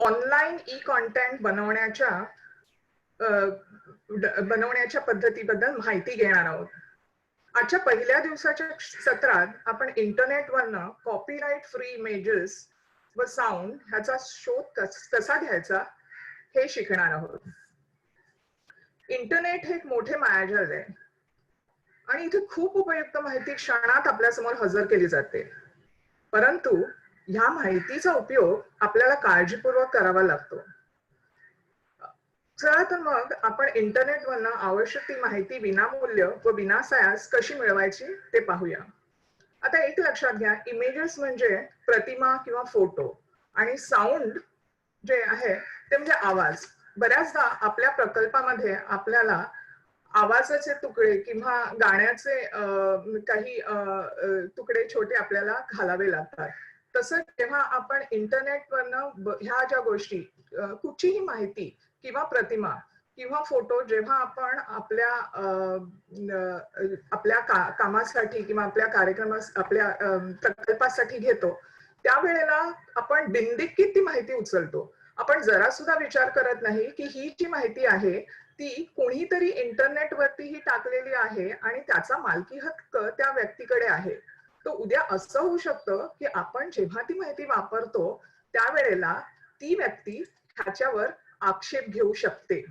Online e content बनवण्याच्या पद्धतीबद्दल माहिती घेणार आहोत. आजच्या पहिल्या दिवसाच्या सत्रात आपण इंटरनेटवरनं कॉपीराइट फ्री इमेजेस व साऊंड ह्याचा शोध कसा घ्यायचा हे शिकणार आहोत. इंटरनेट हे एक मोठे मायाजाल आहे आणि इथे खूप उपयुक्त माहिती क्षणात आपल्यासमोर हजर केली जाते. परंतु ह्या माहितीचा उपयोग आपल्याला काळजीपूर्वक करावा लागतो. चला तर मग आपण इंटरनेटवरनं आवश्यक ती माहिती विनामूल्य व विनासायास कशी मिळवायची ते पाहूया. आता एक लक्षात घ्या, इमेजेस म्हणजे प्रतिमा किंवा फोटो आणि साऊंड जे आहे ते म्हणजे आवाज. बऱ्याचदा आपल्या प्रकल्पामध्ये आपल्याला आवाजाचे तुकडे किंवा गाण्याचे काही तुकडे छोटे आपल्याला घालावे लागतात. तसंच जेव्हा आपण इंटरनेटवरनं ह्या ज्या गोष्टी कुठचीही माहिती किंवा प्रतिमा किंवा फोटो जेव्हा आपण आपल्या कामासाठी किंवा आपल्या आपल्या प्रकल्पासाठी घेतो, त्यावेळेला आपण बिनदिक्कीत ती माहिती उचलतो. आपण जरा सुद्धा विचार करत नाही की ही जी माहिती आहे ती कोणीतरी इंटरनेटवरती ही टाकलेली आहे आणि त्याचा मालकी हक्क त्या व्यक्तीकडे आहे. तर उद्या असं होऊ शकतं की आपण जेव्हा ती माहिती वापरतो त्यावेळेला ती व्यक्ती ह्याच्यावर आक्षेप घेऊ शकते.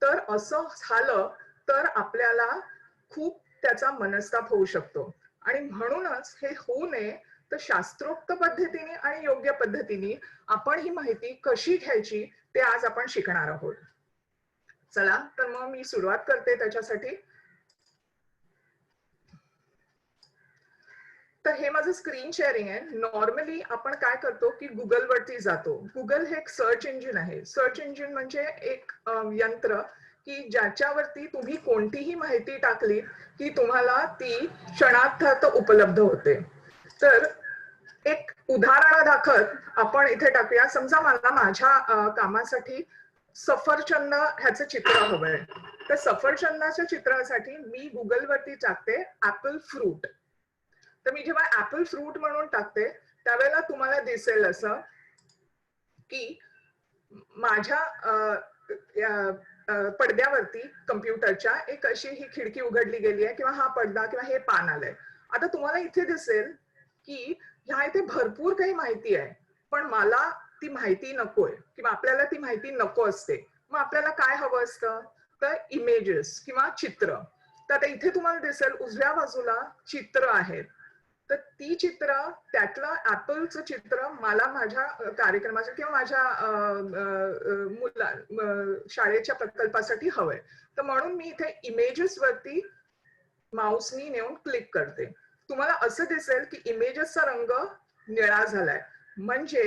तर असं झालं तर आपल्याला खूप त्याचा मनस्ताप होऊ शकतो आणि म्हणूनच हे होऊ नये तर शास्त्रोक्त पद्धतीने आणि योग्य पद्धतीने आपण ही माहिती कशी घ्यायची ते आज आपण शिकणार आहोत. चला तर मग मी सुरुवात करते त्याच्यासाठी. तर हे माझं स्क्रीन शेअरिंग आहे. नॉर्मली आपण काय करतो की गुगल वरती जातो. गुगल हे एक सर्च इंजिन आहे. सर्च इंजिन म्हणजे एक यंत्र की ज्याच्यावरती तुम्ही कोणतीही माहिती टाकली की तुम्हाला ती क्षणार्धात उपलब्ध होते. तर एक उदाहरणादाखल आपण इथे टाकूया. समजा मला माझ्या कामासाठी सफरचंद ह्याचं चित्र हवंय. तर सफरचंदाच्या चित्रासाठी मी गुगलवरती टाकते ऍपल फ्रूट. तर मी जेव्हा ऍपल फ्रूट म्हणून टाकते त्यावेळेला तुम्हाला दिसेल असं की माझ्या पडद्यावरती कम्प्युटरच्या एक अशी ही खिडकी उघडली गेली आहे किंवा हा पडदा किंवा हे पान आलंय. आता तुम्हाला इथे दिसेल की ह्या इथे भरपूर काही माहिती आहे, पण मला ती माहिती नकोय किंवा आपल्याला ती माहिती नको असते. मग आपल्याला काय हवं असतं तर इमेजेस किंवा चित्र. तर आता इथे तुम्हाला दिसेल उजव्या बाजूला चित्र आहेत. तर ती चित्र त्यातलं ऍपलचं चित्र मला माझ्या कार्यक्रमासाठी किंवा माझ्या शाळेच्या प्रकल्पासाठी हवंय. तर म्हणून मी इथे इमेजेस वरती माऊसनी नेऊन क्लिक करते. तुम्हाला असं दिसेल की इमेजेसचा रंग निळा झालाय. म्हणजे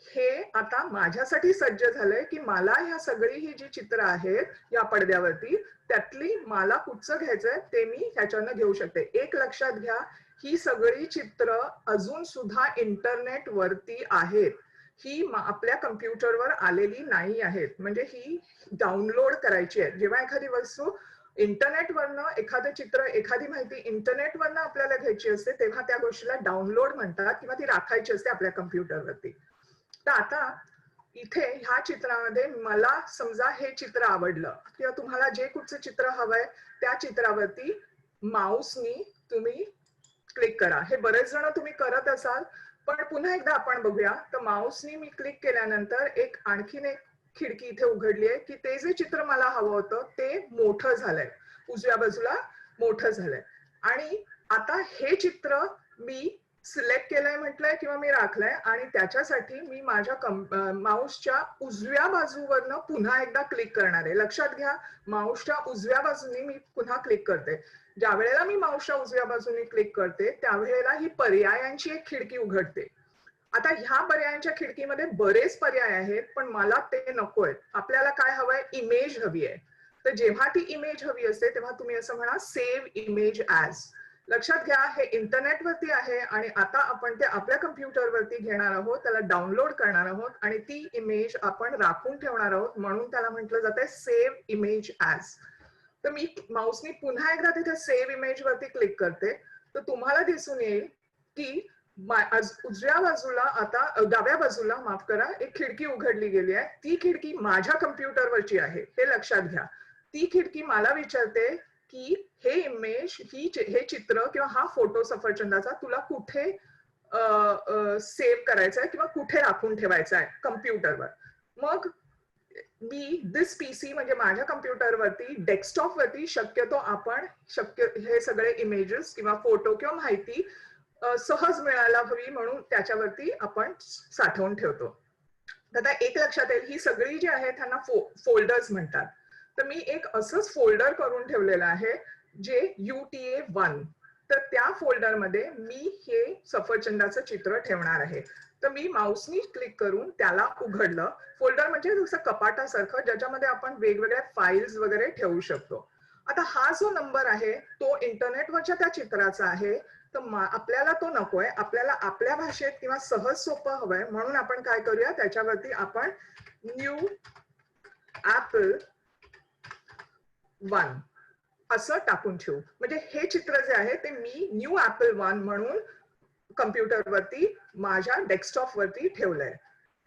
हे आता माझ्यासाठी सज्ज झालंय की मला ह्या सगळी ही जी चित्र आहेत या पडद्यावरती त्यातली मला कुठचं घ्यायचंय ते मी ह्याच्यानं घेऊ शकते. एक लक्षात घ्या, ही सगळी चित्र अजून सुद्धा इंटरनेट वरती आहेत. ही आपल्या कम्प्युटरवर आलेली नाही आहेत. म्हणजे ही डाउनलोड करायची आहे. जेव्हा एखादी वस्तू इंटरनेटवरनं एखादं चित्र एखादी माहिती इंटरनेटवरनं आपल्याला घ्यायची असते तेव्हा त्या गोष्टीला डाउनलोड म्हणतात किंवा ती राखायची असते आपल्या कम्प्युटरवरती. तर आता इथे ह्या चित्रामध्ये मला समजा हे चित्र आवडलं किंवा तुम्हाला जे कुठचं चित्र हवंय त्या चित्रावरती माऊसनी तुम्ही क्लिक करा. हे बरेच जण तुम्ही करत असाल, पण पुन्हा एकदा आपण बघूया. तर माऊसनी मी क्लिक केल्यानंतर आणखीन एक खिडकी इथे उघडली आहे की ते जे चित्र मला हवं होतं ते मोठं झालंय, उजव्या बाजूला मोठं झालंय. आणि आता हे चित्र मी सिलेक्ट केलंय म्हटलंय किंवा मी राखलंय आणि त्याच्यासाठी मी माझ्या माऊसच्या उजव्या बाजूवरनं पुन्हा एकदा क्लिक करणार आहे. लक्षात घ्या, माऊसच्या उजव्या बाजूने मी पुन्हा क्लिक करते. ज्या वेळेला मी माऊसच्या उजव्या बाजूने क्लिक करते त्यावेळेला ही पर्यायांची एक खिडकी उघडते. आता ह्या पर्यायांच्या खिडकीमध्ये बरेच पर्याय आहेत, पण मला ते नकोय. आपल्याला काय हवंय, इमेज हवी आहे. तर जेव्हा ती इमेज हवी असते तेव्हा तुम्ही असं म्हणा सेव्ह इमेज ॲज. लक्षात घ्या, हे इंटरनेटवरती आहे आणि आता आपण ते आपल्या कम्प्युटरवरती घेणार आहोत, त्याला डाउनलोड करणार आहोत आणि ती इमेज आपण राखून ठेवणार आहोत. म्हणून त्याला म्हटलं जातंय सेव्ह इमेज ॲज. तर मी माऊसनी पुन्हा एकदा तिथे सेव्ह इमेज वरती क्लिक करते. तर तुम्हाला दिसून येईल की उजव्या बाजूला आता डाव्या बाजूला माफ करा एक खिडकी उघडली गेली आहे. ती खिडकी माझ्या कम्प्युटरवरची आहे हे लक्षात घ्या. ती खिडकी मला विचारते की हे इमेज हे चित्र किंवा हा फोटो सफरचंदाचा तुला कुठे सेव्ह करायचा आहे किंवा कुठे राखून ठेवायचा आहे कम्प्युटरवर. मग मी दिस पीसी म्हणजे माझ्या कम्प्युटरवरती डेस्कटॉपवरती शक्यतो आपण हे सगळे इमेजेस किंवा फोटो किंवा माहिती सहज मिळायला हवी म्हणून त्याच्यावरती आपण साठवून ठेवतो. आता एक लक्षात येईल ही सगळी जी आहेत त्यांना फोल्डर्स म्हणतात. तर मी एक असंच फोल्डर करून ठेवलेलं आहे जे UTA1. तर त्या फोल्डरमध्ये मी हे सफरचंदाचं चित्र ठेवणार आहे. तर मी माऊसनी क्लिक करून त्याला उघडलं. फोल्डर म्हणजे जसं कपाटासारखं ज्याच्यामध्ये आपण वेगवेगळ्या फाईल्स वगैरे ठेवू शकतो. आता हा जो नंबर आहे तो इंटरनेटवरच्या त्या चित्राचा आहे. तर आपल्याला तो नकोय, आपल्याला आपल्या भाषेत किंवा सहज सोपं हवंय म्हणून आपण काय करूया त्याच्यावरती आपण न्यू ऍपल 1 असं टाकून ठेवू. म्हणजे हे चित्र जे आहे ते मी न्यू ऍपल 1 म्हणून कम्प्युटरवरती माझ्या डेस्कटॉपवरती ठेवलंय.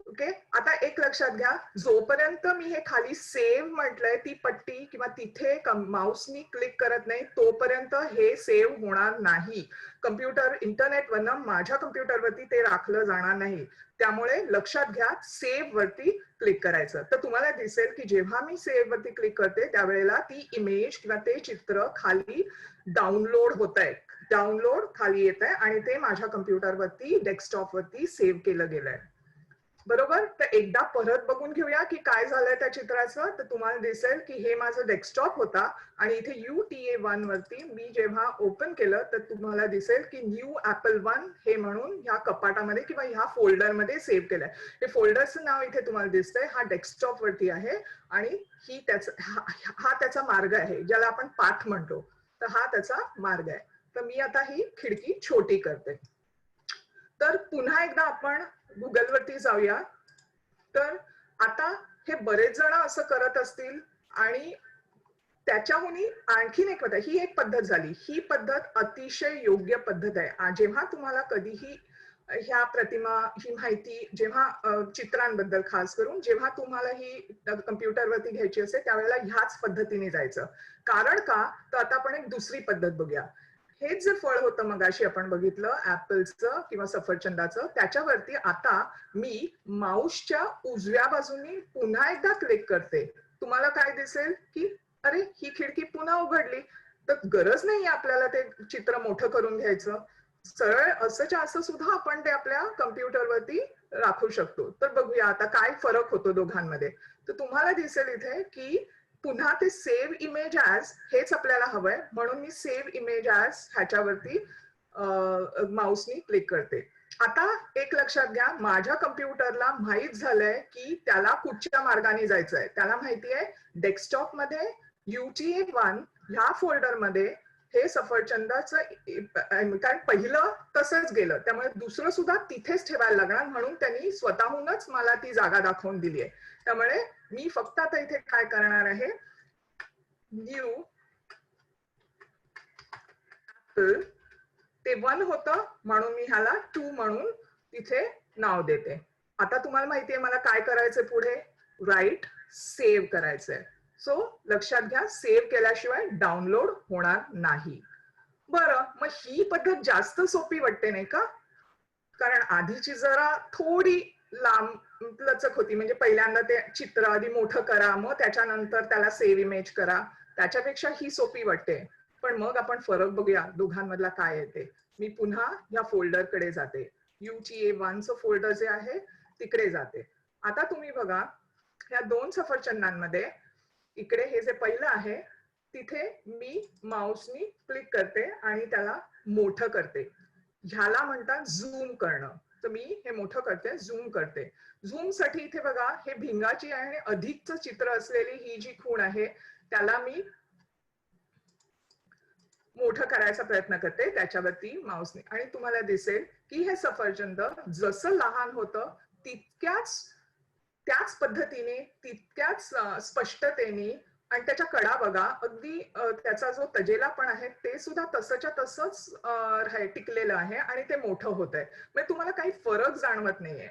ओके. आता एक लक्षात घ्या जोपर्यंत मी हे खाली सेव्ह म्हटलंय ती पट्टी किंवा तिथे माऊसनी क्लिक करत नाही तोपर्यंत हे सेव्ह होणार नाही. कम्प्युटर इंटरनेटवरनं माझ्या कम्प्युटरवरती ते राखलं जाणार नाही. त्यामुळे लक्षात घ्या सेव्ह वरती क्लिक करायचं. तर तुम्हाला दिसेल की जेव्हा मी सेव्ह वरती क्लिक करते त्यावेळेला ती इमेज किंवा ते चित्र खाली डाउनलोड होत आहे. डाउनलोड खाली येत आहे आणि ते माझ्या कम्प्युटरवरती डेस्कटॉपवरती सेव्ह केलं गेलंय. बरोबर. तर एकदा परत बघून घेऊया की काय झालंय त्या चित्राचं. तर तुम्हाला दिसेल की हे माझं डेस्कटॉप होता आणि इथे UTA1 वरती मी जेव्हा ओपन केलं तर तुम्हाला दिसेल की न्यू ऍपल 1 हे म्हणून ह्या कपाटामध्ये किंवा ह्या फोल्डरमध्ये सेव्ह केलंय. हे फोल्डरचं नाव इथे तुम्हाला दिसतंय. हा डेस्कटॉप वरती आहे आणि हा त्याचा मार्ग आहे ज्याला आपण पाथ म्हणतो. तर हा त्याचा मार्ग आहे. तर मी आता ही खिडकी छोटी करते. तर पुन्हा एकदा आपण गुगलवरती जाऊया. तर आता हे बरेच जण असं करत असतील आणि त्याच्याहून आणखीन एक पद्धत, ही एक पद्धत झाली. ही पद्धत अतिशय योग्य पद्धत आहे. जेव्हा तुम्हाला कधीही ह्या प्रतिमा ही माहिती जेव्हा चित्रांबद्दल खास करून जेव्हा तुम्हाला ही कम्प्युटरवरती घ्यायची असेल त्यावेळेला ह्याच पद्धतीने जायचं. कारण का तर आता आपण एक दुसरी पद्धत बघूया. हेच जे फळ होतं मगाशी आपण बघितलं ऍपलचं किंवा सफरचंदाचं त्याच्यावरती आता मी माऊसच्या उजव्या बाजूनी पुन्हा एकदा क्लिक करते. तुम्हाला काय दिसेल की अरे ही खिडकी पुन्हा उघडली. तर गरज नाही आपल्याला ते चित्र मोठं करून घ्यायचं. सरळ असंच्या असं सुद्धा आपण ते आपल्या कम्प्युटरवरती राखू शकतो. तर बघूया आता काय फरक होतो दोघांमध्ये. तर तुम्हाला दिसेल इथे की पुन्हा ते सेव्ह इमेज ऍज हेच आपल्याला हवंय म्हणून मी सेव्ह इमेज ऍज ह्याच्यावरती माऊसनी क्लिक करते. आता एक लक्षात घ्या माझ्या कम्प्युटरला माहित झालंय की त्याला कुठच्या मार्गाने जायचंय. त्याला माहिती आहे डेस्कटॉप मध्ये UTA1 ह्या फोल्डरमध्ये हे सफरचंदाचं कारण पहिलं तसंच गेलं त्यामुळे दुसरं सुद्धा तिथेच ठेवायला लागणार म्हणून त्यांनी स्वतःहूनच मला ती जागा दाखवून दिली आहे. त्यामुळे मी फक्त आता इथे काय करणार आहे न्यू ऍपल ते 1 होतं म्हणून मी ह्याला 2 म्हणून तिथे नाव देते. आता तुम्हाला माहितीये मला काय करायचंय पुढे राईट सेव्ह करायचंय. सो लक्षात घ्या सेव्ह केल्याशिवाय डाउनलोड होणार नाही. बरं मग ही पद्धत जास्त सोपी वाटते नाही का. कारण आधीची जरा थोडी लांब लचक होती. म्हणजे पहिल्यांदा ते चित्र आधी मोठं करा मग त्याच्यानंतर त्याला सेव्ह इमेज करा. त्याच्यापेक्षा ही सोपी वाटते. पण मग आपण फरक बघूया दोघांमधला काय आहे ते. मी पुन्हा या फोल्डरकडे जाते. UTA1 चं फोल्डर जे आहे तिकडे जाते. आता तुम्ही बघा ह्या 2 सफरचंदांमध्ये इकडे हे जे पहिलं आहे तिथे मी माऊसनी क्लिक करते आणि त्याला मोठं करते. ह्याला म्हणतात झूम करणं. तर मी हे मोठं करते झूम करते. झूम साठी इथे बघा हे भिंगाची आणि अधिकचं चित्र असलेली ही जी खूण आहे त्याला मी मोठं करायचा प्रयत्न करते त्याच्यावरती माऊसने आणि तुम्हाला दिसेल की हे सफरचंद जसं लहान होतं त्याच पद्धतीने तितक्याच स्पष्टतेने आणि त्याच्या कडा बघा, अगदी त्याचा जो तजेला पण आहे ते सुद्धा तसंच्या तसंच टिकलेलं आहे आणि ते मोठं होत आहे. म्हणजे तुम्हाला काही फरक जाणवत नाहीये.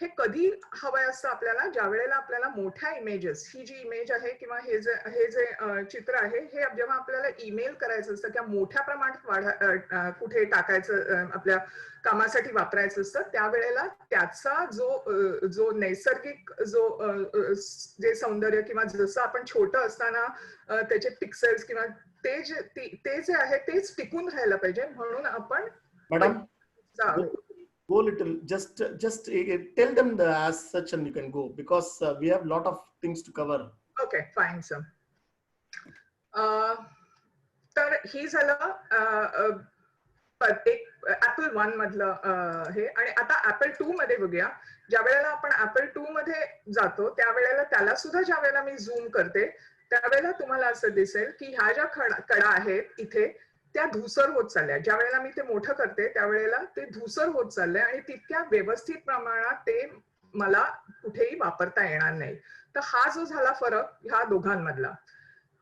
हे कधी हवंय असतं आपल्याला, ज्या वेळेला आपल्याला मोठ्या इमेजेस, ही जी इमेज आहे किंवा हे जे चित्र आहे, हे जेव्हा आपल्याला ईमेल करायचं असतं किंवा मोठ्या प्रमाणात कुठे टाकायचं, आपल्या कामासाठी वापरायचं असतं, त्यावेळेला त्याचा जो नैसर्गिक जे सौंदर्य किंवा जसं आपण छोटं असताना त्याचे पिक्सेल्स किंवा ते जे आहे तेच टिकून राहायला पाहिजे. म्हणून आपण Madam, go little, just tell them the as such and you can go, because we have lot of things to cover. Okay, fine sir. तर ही झालं एक ऍपल 1 मधलं हे. आणि आता ऍपल 2 मध्ये बघूया. ज्या वेळेला आपण ऍपल 2 मध्ये जातो त्यावेळेला त्याला सुद्धा ज्या वेळेला मी झूम करते त्यावेळेला तुम्हाला असं दिसेल की ह्या ज्या कडा आहेत इथे त्या धूसर होत चालल्या. ज्या वेळेला मी ते मोठं करते त्यावेळेला ते धूसर होत चाललंय आणि तितक्या व्यवस्थित प्रमाणात ते मला कुठेही वापरता येणार नाही. तर हा जो झाला फरक ह्या दोघांमधला.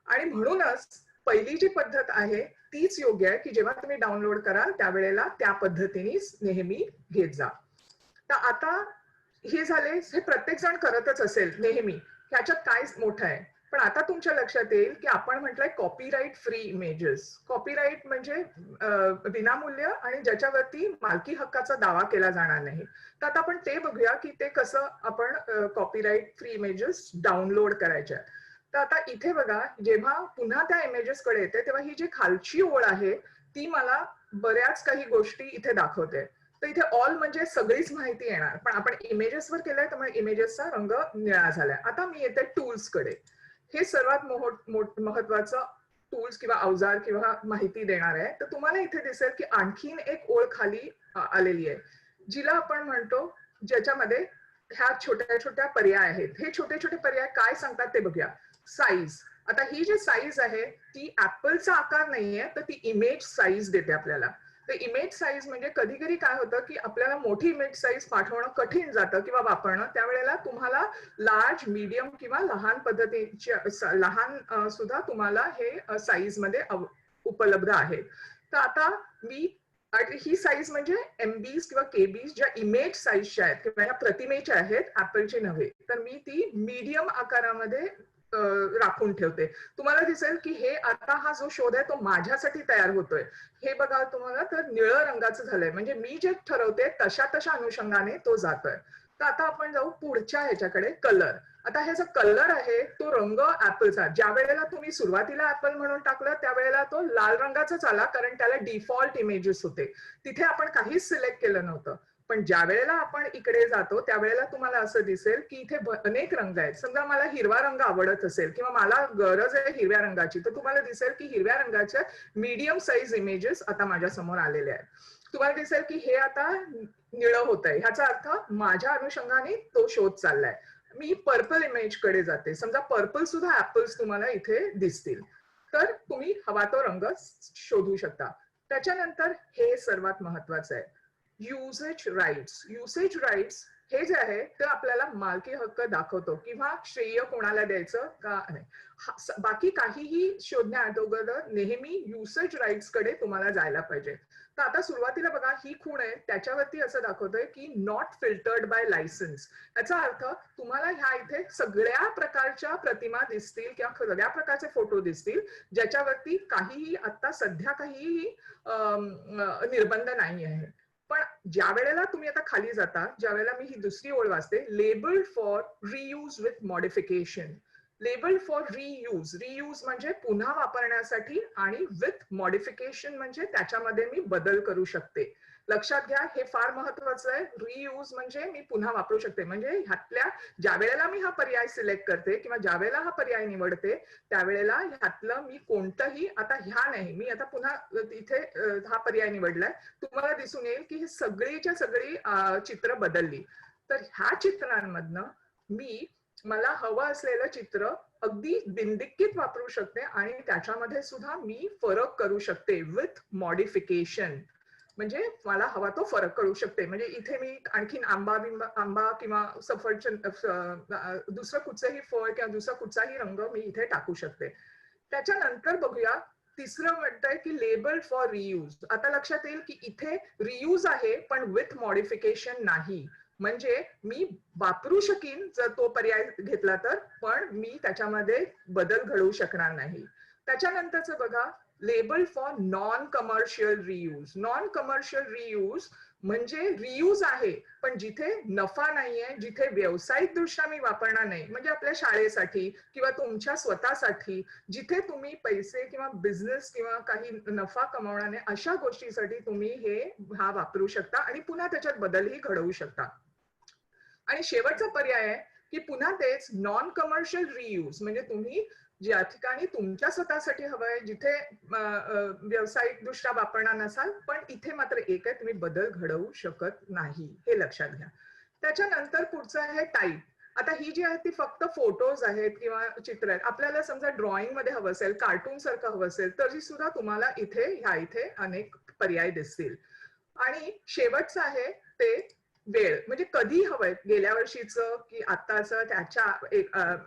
आणि म्हणूनच पहिली जी पद्धत आहे तीच योग्य आहे की जेव्हा तुम्ही डाउनलोड कराल त्यावेळेला त्या पद्धतीनेच नेहमी घेत जा. तर आता हे झाले, हे प्रत्येक जण करतच असेल नेहमी, ह्याच्यात काय मोठं आहे. पण आता तुमच्या लक्षात येईल की आपण म्हटलंय कॉपीराईट फ्री इमेजेस. कॉपीराईट म्हणजे विनामूल्य आणि ज्याच्यावरती मालकी हक्काचा दावा केला जाणार नाही. तर आता आपण ते बघूया की ते कसं आपण कॉपीराईट फ्री इमेजेस डाउनलोड करायच्या. तर आता इथे बघा, जेव्हा पुन्हा त्या इमेजेस कडे येते तेव्हा ही जी खालची ओळ आहे ती मला बऱ्याच काही गोष्टी इथे दाखवते. तर इथे ऑल म्हणजे सगळीच माहिती येणार. पण आपण इमेजेसवर केलंय त्यामुळे इमेजेसचा रंग निळा झालाय. आता मी येते टूल्स कडे. हे सर्वात महत्वाचं टूल्स किंवा अवजार किंवा माहिती देणार आहे. तर तुम्हाला इथे दिसेल की आणखीन एक ओळ खाली आलेली आहे जिला आपण म्हणतो, ज्याच्यामध्ये ह्या छोट्या छोट्या पर्याय आहेत. हे छोटे छोटे पर्याय काय सांगतात ते बघूया. साईज. आता ही जी साईज आहे ती ऍपलचा आकार नाहीये, तर ती इमेज साईज देते आपल्याला. तर इमेज साईज म्हणजे कधी कधी काय होतं की आपल्याला मोठी इमेज साईज पाठवणं कठीण जातं किंवा वापरणं. त्यावेळेला तुम्हाला लार्ज, मीडियम किंवा लहान पद्धतीच्या लहान सुद्धा तुम्हाला हे साईज मध्ये उपलब्ध आहे. तर आता मी ही साईज म्हणजे एमबीज किंवा केबीज ज्या इमेज साईजच्या आहेत किंवा या प्रतिमेच्या आहेत, ऍपलचे नव्हे, तर मी ती मीडियम आकारामध्ये राखून ठेवते. तुम्हाला दिसेल की हे आता हा जो शोध आहे तो माझ्यासाठी तयार होतोय. हे बघा तुम्हाला, तर निळं रंगाचं झालंय. म्हणजे मी जे ठरवते तशा तशा अनुषंगाने तो जातोय. तर आता आपण जाऊ पुढच्या ह्याच्याकडे, कलर. आता हे जो कलर आहे तो रंग ऍपलचा. ज्या वेळेला तुम्ही सुरुवातीला ऍपल म्हणून टाकलं त्यावेळेला तो लाल रंगाचाच आला, कारण त्याला डिफॉल्ट इमेजेस होते. तिथे आपण काहीच सिलेक्ट केलं नव्हतं. पण ज्या वेळेला आपण इकडे जातो त्यावेळेला तुम्हाला असं दिसेल की इथे अनेक रंग आहेत. समजा मला हिरवा रंग आवडत असेल किंवा मला गरज आहे हिरव्या रंगाची, तर तुम्हाला दिसेल की हिरव्या रंगाच्या मीडियम साईज इमेजेस आता माझ्या समोर आलेल्या आहेत. तुम्हाला दिसेल की हे आता निळं होत आहे. ह्याचा अर्थ माझ्या अनुषंगाने तो शोध चाललाय. मी पर्पल इमेज कडे जाते. समजा पर्पल सुद्धा ऍपल्स तुम्हाला इथे दिसतील. तर तुम्ही हवा तो रंग शोधू शकता. त्याच्यानंतर हे सर्वात महत्वाचं आहे, युसेज राईट्स. युसेज राईट्स हे जे आहे ते आपल्याला मालकी हक्क दाखवतो किंवा श्रेय कोणाला द्यायचं का नाही. बाकी काहीही शोधण्या अगोदर नेहमी युसेज राईट्स कडे तुम्हाला जायला पाहिजे. तर आता सुरुवातीला बघा ही खूण आहे, त्याच्यावरती असं दाखवतोय की नॉट फिल्टर्ड बाय लायसन्स. याचा अर्थ तुम्हाला ह्या इथे सगळ्या प्रकारच्या प्रतिमा दिसतील किंवा सगळ्या प्रकारचे फोटो दिसतील ज्याच्यावरती काहीही आता सध्या काहीही निर्बंध नाही आहे. पण ज्या वेळेला तुम्ही आता खाली जाता, ज्या वेळेला मी ही दुसरी ओळ वाचते, labelled for reuse with modification. Labelled for reuse. Reuse म्हणजे पुन्हा वापरण्यासाठी आणि विथ मॉडिफिकेशन म्हणजे त्याच्यामध्ये मी बदल करू शकते. लक्षात घ्या, हे फार महत्वाचं आहे. रियूज म्हणजे मी पुन्हा वापरू शकते. म्हणजे ह्यातल्या ज्या वेळेला मी हा पर्याय सिलेक्ट करते किंवा ज्या वेळेला हा पर्याय निवडते त्यावेळेला ह्यातलं मी कोणतंही, आता ह्या नाही, मी आता पुन्हा इथे हा पर्याय निवडलाय, तुम्हाला दिसून येईल की ही सगळीच्या सगळी चित्र बदलली. तर ह्या चित्रांमधनं मी मला हवं असलेलं चित्र अगदी बिनदिक्कीत वापरू शकते आणि त्याच्यामध्ये सुद्धा मी फरक करू शकते विथ मॉडिफिकेशन. म्हणजे मला हवा तो फरक कळू शकते. म्हणजे इथे मी आणखीन आंबा किंवा सफरचंद दुसरं कुठचंही फळ किंवा दुसरा कुठचाही रंग मी इथे टाकू शकते. त्याच्यानंतर बघूया तिसरं म्हणतंय की लेबल फॉर रियूज. आता लक्षात येईल की इथे रियूज आहे पण विथ मॉडिफिकेशन नाही. म्हणजे मी वापरू शकीन जर तो पर्याय घेतला तर, पण मी त्याच्यामध्ये बदल घडवू शकणार नाही. त्याच्यानंतरचं बघा label for non commercial reuse. Non commercial reuse म्हणजे रियूज आहे पण जिथे नफा नाहीये, जिथे व्यावसायिक दृष्ट्या मी वापरणार नाही, म्हणजे आपल्या शाळेसाठी किंवा तुमच्या स्वतःसाठी, जिथे तुम्ही पैसे किंवा बिझनेस किंवा काही नफा कमवणार नाही, अशा गोष्टीसाठी तुम्ही हा वापरू शकता आणि पुन्हा त्याच्यात बदलही घडवू शकता. आणि शेवटचा पर्याय आहे की पुन्हा तेच नॉन कमर्शियल रियूज, म्हणजे तुम्ही ज्या ठिकाणी तुमच्या स्वतःसाठी हवंय, जिथे व्यावसायिक दृष्ट्या वापरणार नसाल, पण इथे मात्र एक आहे, तुम्ही बदल घडवू शकत नाही, हे लक्षात घ्या. त्याच्यानंतर पुढचं आहे टाईप. आता ही जी आहे ती फक्त फोटोज आहेत किंवा चित्र आहेत. आपल्याला समजा ड्रॉइंग मध्ये हवं असेल, कार्टून सारखं हवं असेल, तरी सुद्धा तुम्हाला इथे अनेक पर्याय दिसतील. आणि शेवटचं आहे ते वेळ, म्हणजे कधी हवंय, गेल्या वर्षीचं की आत्ताचं,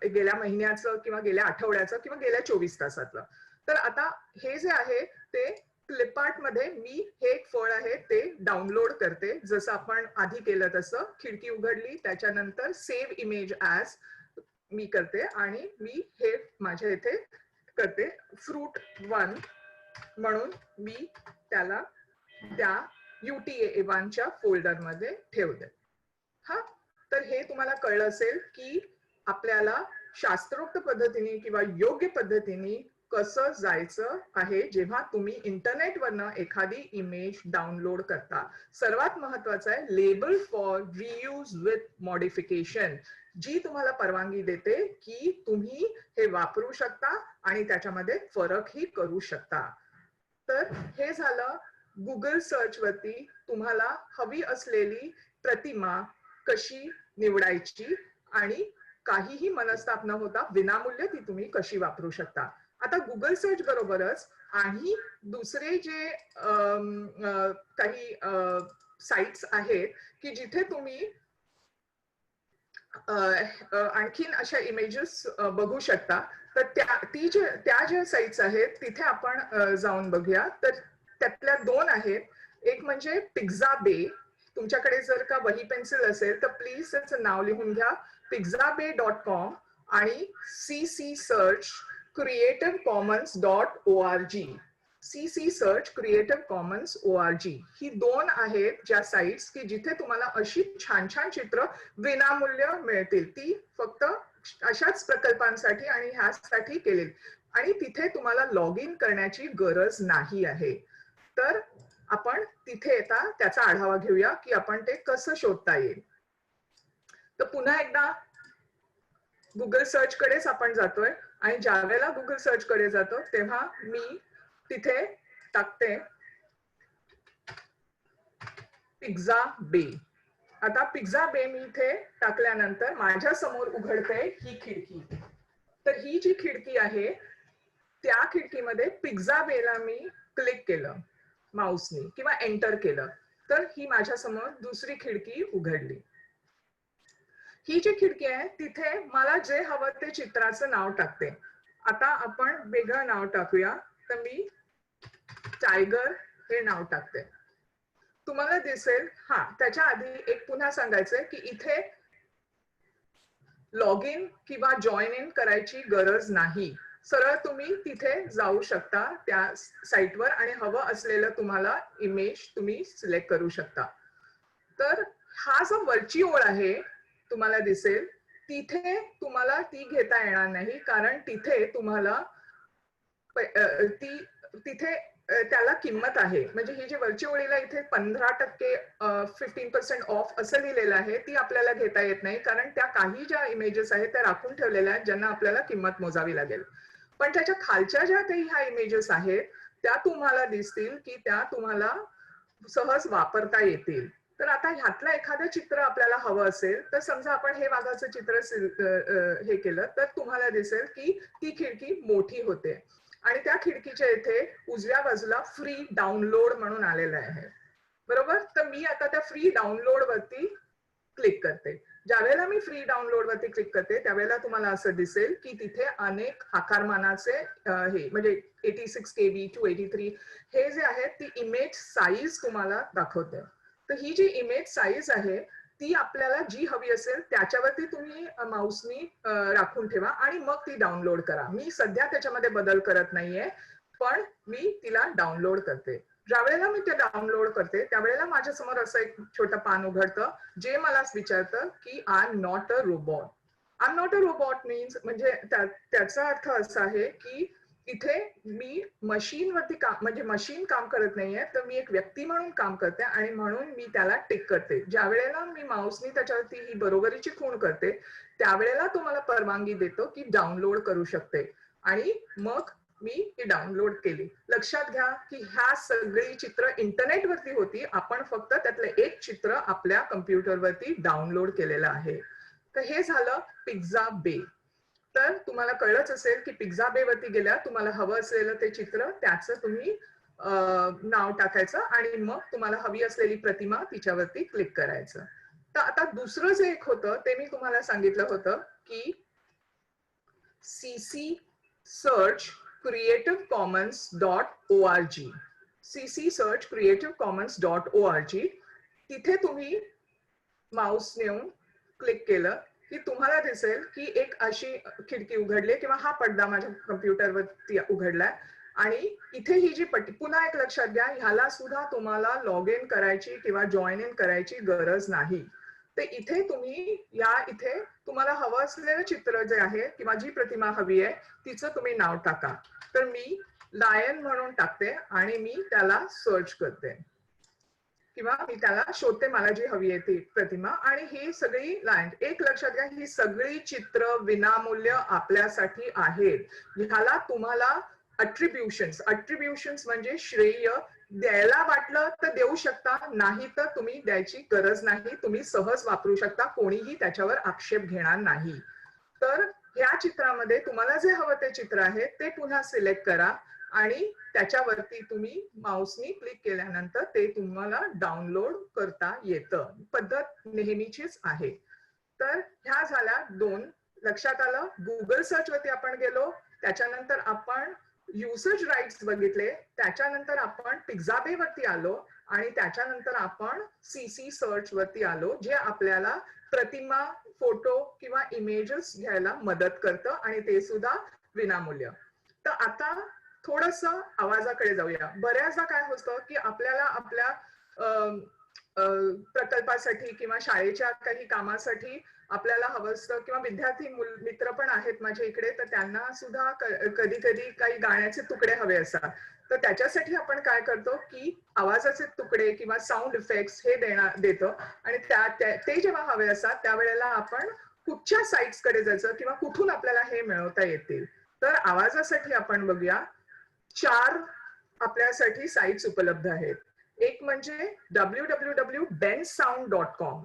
गेल्या महिन्याचं किंवा गेल्या आठवड्याचं किंवा गेल्या 24 तासातलं. तर आता हे जे आहे ते फ्लिपकार्ट मध्ये मी हे एक फळ आहे ते डाउनलोड करते. जसं आपण आधी केलं तसं खिडकी उघडली, त्याच्यानंतर सेव्ह इमेज ॲज मी करते आणि मी हे माझ्या इथे करते फ्रूट 1 म्हणून मी त्याला त्या UTA1च्या फोल्डरमध्ये ठेवते. हा, तर हे तुम्हाला कळलं असेल की आपल्याला शास्त्रोक्त पद्धतीने किंवा योग्य पद्धतीने कसं जायचं आहे जेव्हा तुम्ही इंटरनेटवरनं एखादी इमेज डाउनलोड करता. सर्वात महत्वाचं आहे label for reuse with modification, जी तुम्हाला परवानगी देते की तुम्ही हे वापरू शकता आणि त्याच्यामध्ये फरकही करू शकता. तर हे झालं गुगल सर्च वरती तुम्हाला हवी असलेली प्रतिमा कशी निवडायची आणि काहीही मनस्ताप न होता विनामूल्य ती तुम्ही कशी वापरू शकता. आता गुगल सर्च बरोबरच आणि दुसरे जे काही साइट्स आहेत की जिथे तुम्ही आणखीन अशा इमेजेस बघू शकता. तर त्या ज्या साइट्स आहेत तिथे आपण जाऊन बघूया. तर त्यातल्या 2 आहेत. एक म्हणजे पिक्झाबे. तुमच्याकडे जर का वही पेन्सिल असेल तर प्लीज त्याचं नाव लिहून घ्या, pixabay.com आणि CC search creativecommons.org. CC search creativecommons.org ही 2 आहेत ज्या साइट्स की जिथे तुम्हाला अशी छान छान चित्र विनामूल्य मिळतील. ती फक्त अशाच प्रकल्पांसाठी आणि ह्यासाठी केलेली आणि तिथे तुम्हाला लॉग इन करण्याची गरज नाही आहे. तर आपण तिथे येता त्याचा आढावा घेऊया की आपण ते कसं शोधता येईल. तर पुन्हा एकदा गुगल सर्च कडेच आपण जातोय आणि ज्या वेळेला गुगल सर्च कडे जातो तेव्हा मी तिथे टाकते पिक्झाबे. आता पिक्झाबे मी इथे टाकल्यानंतर माझ्या समोर उघडते ही खिडकी. तर ही जी खिडकी आहे त्या खिडकीमध्ये पिक्झाबेला मी क्लिक केलं माऊसनी किंवा एंटर केलं तर ही माझ्या समोर दुसरी खिडकी उघडली. ही जी खिडकी आहे तिथे मला जे हवं ते चित्राचं नाव टाकते. आता आपण वेगळं नाव टाकूया. तर मी टायगर हे नाव टाकते. तुम्हाला दिसेल, हा त्याच्या आधी एक पुन्हा सांगायचंय की इथे लॉग इन किंवा जॉईन इन करायची गरज नाही. सरळ तुम्ही तिथे जाऊ शकता त्या साईटवर आणि हवं असलेलं तुम्हाला इमेज तुम्ही सिलेक्ट करू शकता. तर हा जो वरची ओळ आहे तुम्हाला दिसेल तिथे तुम्हाला ती घेता येणार नाही, कारण तिथे तुम्हाला तिथे त्याला किंमत आहे. म्हणजे ही जी वरची ओळीला इथे 15% 15% ऑफ असं लिहिलेलं आहे, ती आपल्याला घेता येत नाही, कारण त्या काही ज्या इमेजेस आहेत त्या राखून ठेवलेल्या आहेत ज्यांना आपल्याला किंमत मोजावी लागेल. पण त्याच्या खालच्या ज्या काही ह्या इमेजेस आहेत त्या तुम्हाला दिसतील की त्या तुम्हाला सहज वापरता येतील. तर आता ह्यातलं एखादं चित्र आपल्याला हवं असेल तर समजा आपण हे वाघाचं चित्र हे केलं तर तुम्हाला दिसेल की ती खिडकी मोठी होते आणि त्या खिडकीच्या इथे उजव्या बाजूला फ्री डाउनलोड म्हणून आलेलं आहे. बरोबर. तर मी आता त्या फ्री डाउनलोड वरती क्लिक करते. ज्यावेळेला मी फ्री डाउनलोड वरती क्लिक करते त्यावेळेला तुम्हाला असं दिसेल की तिथे अनेक आकारमानाचे हे म्हणजे 86 KB 283 हे जे आहे ती इमेज साईज तुम्हाला दाखवते. तर ही जी इमेज साईज आहे ती आपल्याला जी हवी असेल त्याच्यावरती तुम्ही माऊसनी राखून ठेवा आणि मग ती डाउनलोड करा. मी सध्या त्याच्यामध्ये बदल करत नाहीये, पण मी तिला डाउनलोड करते. ज्यावेळेला मी ते डाउनलोड करते त्यावेळेला माझ्या समोर असं एक छोटं पान उघडतं जे मला विचारतं की I am not a robot. I am not a robot means म्हणजे त्याचा अर्थ असा आहे की इथे मी मशीनवरती काम म्हणजे मशीन काम करत नाहीये तर मी एक व्यक्ती म्हणून काम करते आणि म्हणून मी त्याला टिक करते. ज्या वेळेला मी माऊसनी त्याच्यावरती ही बरोबरीची खूण करते त्यावेळेला तो मला परवानगी देतो की डाउनलोड करू शकते आणि मग मी ती डाउनलोड केली. लक्षात घ्या की ह्या सगळी चित्र इंटरनेटवरती होती. आपण फक्त त्यातलं एक चित्र आपल्या कम्प्युटरवरती डाउनलोड केलेलं आहे. तर हे झालं पिझ्झा बे. तर तुम्हाला कळलंच असेल की पिझ्झा बे वरती गेल्या तुम्हाला हवं असलेलं ते चित्र त्याचं तुम्ही नाव टाकायचं आणि मग तुम्हाला हवी असलेली प्रतिमा तिच्यावरती क्लिक करायचं. तर आता दुसरं जे एक होतं ते मी तुम्हाला सांगितलं होतं की CC search creativecommons.org. CC search creativecommons.org. तिथे तुम्ही माऊस नेऊन क्लिक केलं की तुम्हाला दिसेल की एक अशी खिडकी उघडली किंवा हा पडदा माझ्या कम्प्युटरवरती उघडलाय आणि इथे ही जी पट्टी पुन्हा एक लक्षात घ्या ह्याला सुद्धा तुम्हाला लॉग इन करायची किंवा जॉईन इन करायची गरज नाही. तर इथे तुम्ही या इथे तुम्हाला हवं असलेलं चित्र जे आहे किंवा जी प्रतिमा हवी आहे तिचं तुम्ही नाव टाका. तर मी लायन म्हणून टाकते आणि मी त्याला सर्च करते किंवा मी त्याला शोधते मला जी हवी आहे ती प्रतिमा आणि ही सगळी लाईन. एक लक्षात घ्या ही सगळी चित्र विनामूल्य आपल्यासाठी आहेत. ह्याला तुम्हाला अट्रिब्युशन्स म्हणजे श्रेय द्यायला वाटलं तर देऊ शकता, नाही तर तुम्ही द्यायची गरज नाही. तुम्ही सहज वापरू शकता, कोणीही त्याच्यावर आक्षेप घेणार नाही. तर ह्या चित्रामध्ये तुम्हाला जे हवं ते चित्र आहे ते पुन्हा सिलेक्ट करा आणि त्याच्यावरती तुम्ही माऊसनी क्लिक केल्यानंतर ते तुम्हाला डाउनलोड करता येतं. पद्धत नेहमीचीच आहे. तर ह्या झाल्या दोन. लक्षात आलं. गुगल सर्च वरती आपण गेलो, त्याच्यानंतर आपण युसेज राईट्स बघितले, त्याच्यानंतर आपण पिझ्झाबे वरती आलो आणि त्याच्यानंतर आपण CC सर्च वरती आलो जे आपल्याला प्रतिमा, फोटो किंवा इमेजेस घ्यायला मदत करतं आणि ते सुद्धा विनामूल्य. तर आता थोडस आवाजाकडे जाऊया. बऱ्याचदा काय होतं की आपल्याला आपल्या प्रकल्पासाठी किंवा शाळेच्या काही कामासाठी आपल्याला हवं असतं किंवा विद्यार्थी मित्र पण आहेत माझ्या इकडे तर त्यांना सुद्धा कधी कधी काही गाण्याचे तुकडे हवे असतात. तर त्याच्यासाठी आपण काय करतो की आवाजाचे तुकडे किंवा साऊंड इफेक्ट्स हे देतो आणि ते जेव्हा हवे असतात त्यावेळेला आपण कुठच्या साईट्स कडे जायचं किंवा कुठून आपल्याला हे मिळवता येतील. तर आवाजासाठी आपण बघूया 4 आपल्यासाठी साईट्स उपलब्ध आहेत. एक म्हणजे www.bensound.com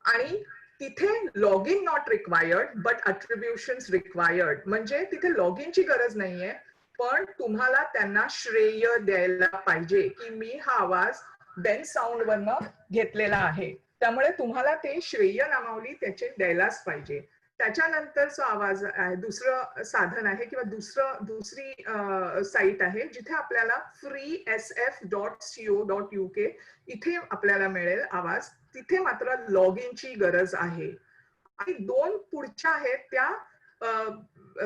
आणि तिथे log in not required but attributions required म्हणजे तिथे लॉग इनची गरज नाहीये पण तुम्हाला त्यांना श्रेय द्यायला पाहिजे की मी हा आवाज बेन साऊंड वरनं घेतलेला आहे. त्यामुळे तुम्हाला ते श्रेय नामावली त्याचे द्यायलाच पाहिजे. त्याच्यानंतरचा आवाज आहे दुसरं साधन आहे किंवा दुसरी साईट आहे जिथे आपल्याला freesf.co.uk इथे आपल्याला मिळेल आवाज. तिथे मात्र लॉग इनची गरज आहे. आणि दोन पुढच्या आहेत त्या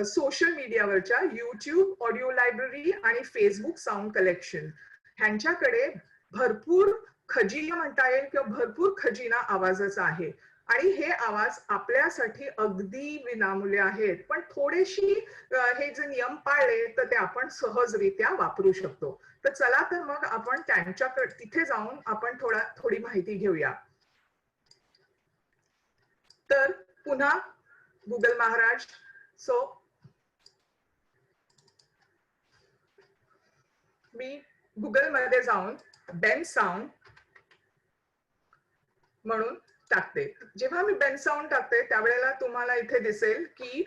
सोशल मीडियावरच्या युट्यूब ऑडिओ लायब्ररी आणि फेसबुक साऊंड कलेक्शन ह्यांच्याकडे भरपूर खजिना म्हणता येईल किंवा भरपूर खजिना आवाजाचा आहे आणि हे आवाज आपल्यासाठी अगदी विनामूल्य आहेत. पण थोडेशी हे जे नियम पाळले तर ते आपण सहजरित्या वापरू शकतो. तर चला तर मग आपण त्यांच्याकडे तिथे जाऊन आपण थोडी माहिती घेऊया. तर पुन्हा गुगल महाराज. सो मी गुगल मध्ये जाऊन बेन साऊंड म्हणून टाकते. जेव्हा मी बेन साऊंड टाकते त्यावेळेला तुम्हाला इथे दिसेल की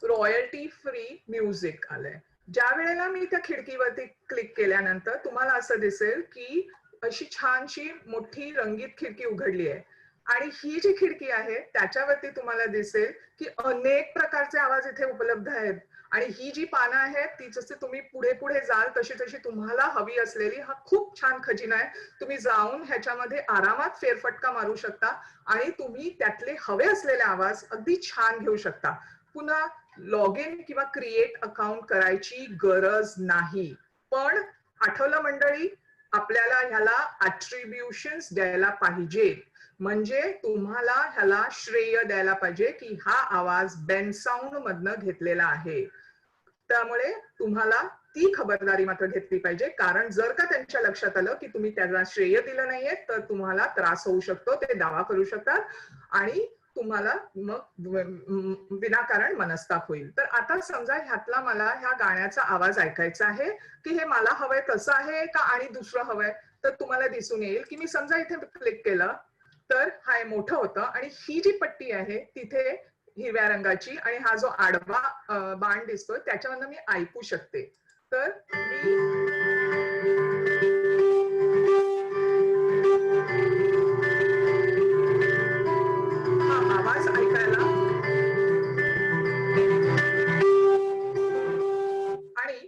रॉयल्टी फ्री म्युझिक आलंय. ज्या वेळेला मी त्या खिडकीवरती क्लिक केल्यानंतर तुम्हाला असं दिसेल की अशी छानशी मोठी रंगीत खिडकी उघडली आहे आणि ही जी खिडकी आहे त्याच्यावरती तुम्हाला दिसेल की अनेक प्रकारचे आवाज इथे उपलब्ध आहेत आणि ही जी पानं आहेत ती जसे तुम्ही पुढे पुढे जाल तशी तशी तुम्हाला हवी असलेली हा खूप छान खजिना आहे. तुम्ही जाऊन ह्याच्यामध्ये आरामात फेरफटका मारू शकता आणि तुम्ही त्यातले हवे असलेले आवाज अगदी छान घेऊ शकता. पुन्हा लॉग इन किंवा क्रिएट अकाउंट करायची गरज नाही. पण आठवलं मंडळी, आपल्याला ह्याला अट्रिब्युशन्स द्यायला पाहिजे. म्हणजे तुम्हाला ह्याला श्रेय द्यायला पाहिजे की हा आवाज बेन साऊंड मधनं घेतलेला आहे. त्यामुळे तुम्हाला ती खबरदारी मात्र घेतली पाहिजे, कारण जर का त्यांच्या लक्षात आलं की तुम्ही त्याला श्रेय दिलं नाहीये तर तुम्हाला त्रास होऊ शकतो. ते दावा करू शकतात आणि तुम्हाला मग विनाकारण मनस्ताप होईल. तर आता समजा ह्यातला मला ह्या गाण्याचा आवाज ऐकायचा आहे की हे मला हवंय तसं आहे का आणि दुसरं हवंय, तर तुम्हाला दिसून येईल की मी समजा इथे क्लिक केलं तर हा मोठं होतं आणि ही जी पट्टी आहे तिथे हिरव्या रंगाची आणि हा जो आडवा बाण दिसतोय त्याच्यावरनं मी ऐकू शकते. तर हा आवाज ऐकायला आणि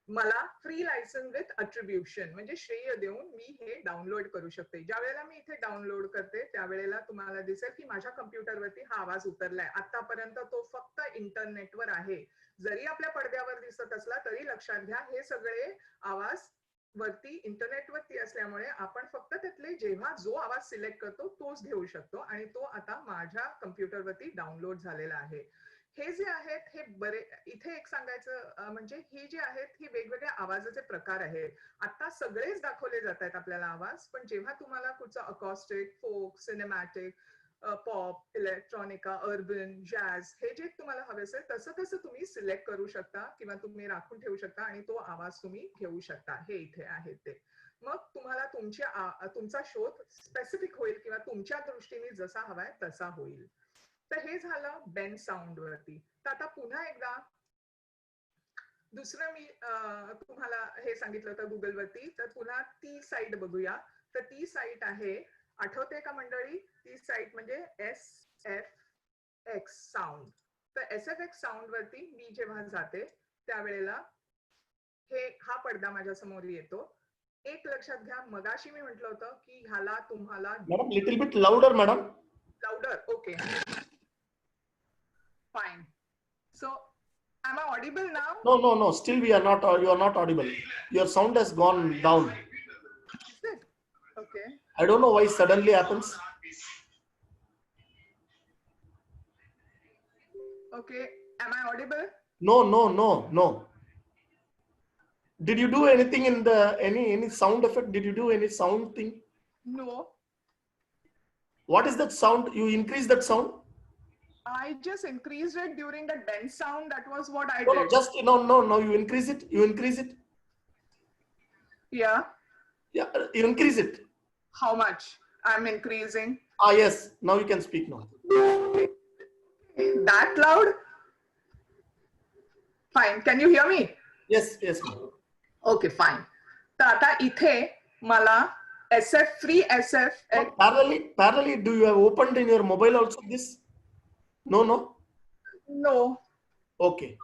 मला फ्री लायसन विथ अट्रिब्युशन म्हणजे श्रेय देऊन मी हे डाउनलोड करू शकते. ज्या वेळेला मी इथे डाउनलोड करते त्यावेळेला तुम्हाला दिसेल की माझ्या कम्प्युटरवरती हा आवाज उतरलाय. आतापर्यंत तो फक्त इंटरनेटवर आहे. जरी आपल्या पडद्यावर दिसत असला तरी लक्षात घ्या हे सगळे आवाज वरती इंटरनेटवरती असल्यामुळे आपण फक्त त्यातले जेव्हा जो आवाज सिलेक्ट करतो तोच घेऊ शकतो आणि तो आता माझ्या कम्प्युटरवरती डाउनलोड झालेला आहे. हे जे आहेत हे बरे इथे एक सांगायचं म्हणजे हे जे आहेत हे वेगवेगळ्या आवाजाचे प्रकार आहेत. आता सगळेच दाखवले जात आहेत आपल्याला आवाज, पण जेव्हा तुम्हाला कुठचं acoustic, folk, cinematic, pop, electronica, urban, jazz हे जे तुम्हाला हवे असेल तसं तसं तुम्ही सिलेक्ट करू शकता किंवा तुम्ही राखून ठेवू शकता आणि तो आवाज तुम्ही घेऊ शकता. हे इथे आहे ते. मग तुम्हाला तुमचा शोध स्पेसिफिक होईल किंवा तुमच्या दृष्टीने जसा हवाय तसा होईल. तर हे झालं बेन साऊंड वरती. तर आता पुन्हा एकदा दुसरं मी तुम्हाला हे सांगितलं होतं गुगल वरती, तर पुन्हा ती साईट बघूया. तर ती साईट आहे, आठवते का मंडळी? ती साईट म्हणजे SFX साऊंड. तर SFX साऊंड वरती मी जेव्हा जाते त्यावेळेला हा पडदा माझ्या समोर येतो. एक लक्षात घ्या, मगाशी मी म्हटलं होतं की ह्याला तुम्हाला madam little bit louder madam. Louder, okay fine. So am I audible now? No. Still we are not. You are not audible. Your sound has gone down. Is it? Okay. I don't know why suddenly happens. Okay. Am I audible? No. Did you do anything in the any sound effect? Did you do any sound thing? No. What is that sound? You increase that sound? I just increased it during the dense sound. That was what I No, did. just no. You increase it. You increase it. Yeah. Yeah, you increase it. How much? I'm increasing. Yes. Now you can speak now. That loud? Fine. Can you hear me? Yes. Okay, fine. तर आता इथे मला free SF. Parallelly, do you have opened in your mobile also this? No. No. Okay.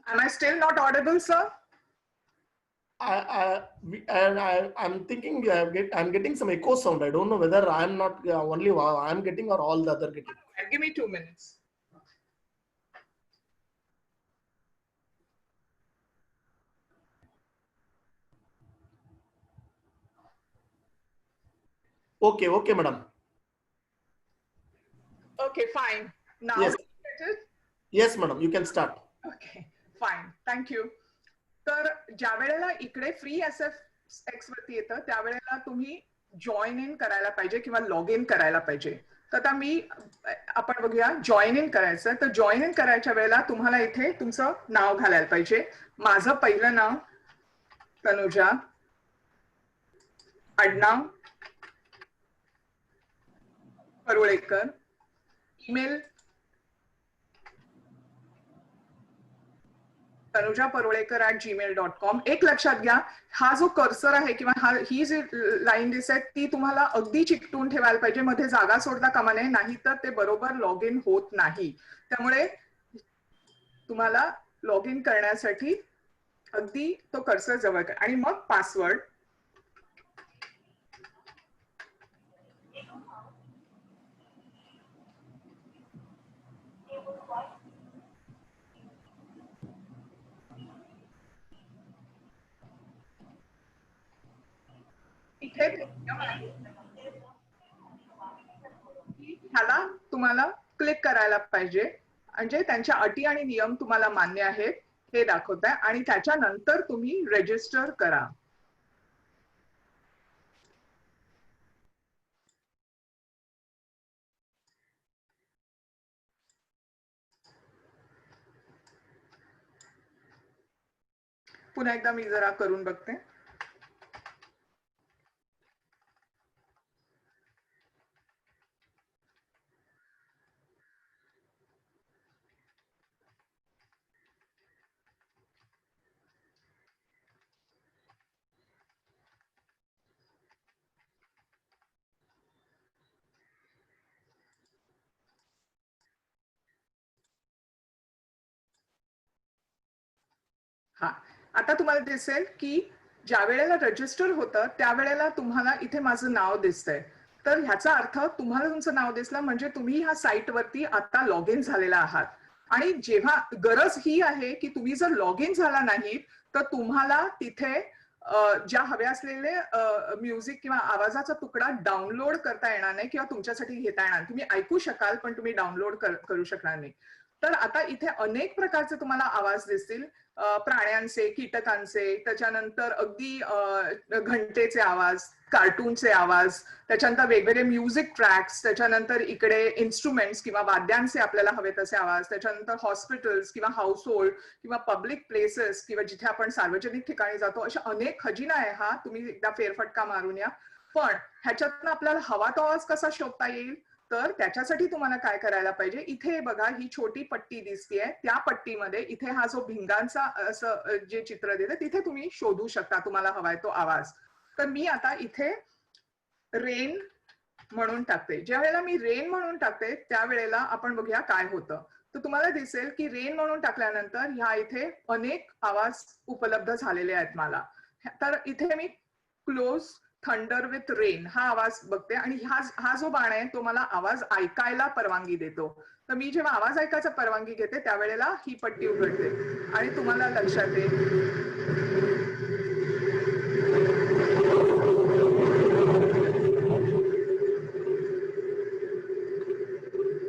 Am I still not audible, sir? I'm thinking I'm getting some echo sound. I don't know whether I'm not only I'm getting or all the other getting. Give me 2 minutes. Okay, madam. Okay, fine. Now, yes, madam. You can start. Okay, fine. Thank you. तर ज्या वेळेला इकडे free SFX वरती येतं त्यावेळेला तुम्ही join in करायला पाहिजे किंवा लॉग इन करायला पाहिजे. तर आता आपण बघूया जॉईन इन करायचं. तर जॉईन इन करायच्या वेळेला तुम्हाला इथे तुमचं नाव घालायला पाहिजे. माझं पहिलं नाव तनुजा, आडनाव परुळेकर, ईमेल tanujaparolekar@gmail.com. एक लक्षात घ्या, हा जो कर्सर आहे किंवा ही जी लाईन दिसते ती तुम्हाला अगदी चिकटून ठेवायला पाहिजे, मध्ये जागा सोडता कामा नये, नाहीतर ते बरोबर लॉग इन होत नाही. त्यामुळे तुम्हाला लॉग इन करण्यासाठी अगदी तो कर्सर जवळ करा आणि मग पासवर्ड. इथे ह्याला तुम्हाला क्लिक करायला पाहिजे, म्हणजे त्यांच्या अटी आणि नियम तुम्हाला मान्य आहेत हे दाखवत आहे आणि त्याच्यानंतर तुम्ही रजिस्टर करा. पुन्हा एकदा मी जरा करून बघते. हा, आता तुम्हाला दिसेल की ज्या वेळेला रजिस्टर होतं त्यावेळेला तुम्हाला इथे माझं नाव दिसतंय. तर ह्याचा अर्थ तुम्हाला तुमचं नाव दिसलं म्हणजे तुम्ही ह्या साईटवरती आता लॉग इन झालेला आहात. आणि जेव्हा गरज ही आहे की तुम्ही जर लॉग इन झाला नाही तर तुम्हाला तिथे ज्या हव्या असलेले म्युझिक किंवा आवाजाचा तुकडा डाउनलोड करता येणार नाही किंवा तुमच्यासाठी घेता येणार. तुम्ही ऐकू शकाल पण तुम्ही डाउनलोड करू शकणार नाही. तर आता इथे अनेक प्रकारचे तुम्हाला आवाज दिसतील, प्राण्यांचे, कीटकांचे, त्याच्यानंतर अगदी घंटेचे आवाज, कार्टूनचे आवाज, त्याच्यानंतर वेगवेगळे म्युझिक ट्रॅक्स, त्याच्यानंतर इकडे इन्स्ट्रुमेंट्स किंवा वाद्यांचे आपल्याला हवे तसे आवाज, त्याच्यानंतर हॉस्पिटल्स किंवा हाऊस होल्ड किंवा पब्लिक प्लेसेस किंवा जिथे आपण सार्वजनिक ठिकाणी जातो, अशा अनेक खजिना आहे हा. तुम्ही एकदा फेरफटका मारून या. पण ह्याच्यातनं आपल्याला हवा तो आवाज कसा शोधता येईल, तर त्याच्यासाठी तुम्हाला काय करायला पाहिजे, इथे बघा ही छोटी पट्टी दिसतीये, त्या पट्टीमध्ये इथे हा जो भिंगांचा असं जे चित्र दिलं तिथे तुम्ही शोधू शकता तुम्हाला हवाय तो आवाज. तर मी आता इथे रेन म्हणून टाकते. ज्या वेळेला मी रेन म्हणून टाकते त्यावेळेला आपण बघूया काय होतं. तर तुम्हाला दिसेल की रेन म्हणून टाकल्यानंतर ह्या इथे अनेक आवाज उपलब्ध झालेले आहेत मला. तर इथे मी क्लोज थंडर विथ रेन हा आवाज बघते आणि हा जो बाण आहे तो मला आवाज ऐकायला परवानगी देतो. तर मी जेव्हा आवाज ऐकायचा परवानगी घेते त्यावेळेला ही पट्टी उघडते आणि तुम्हाला लक्षात येईल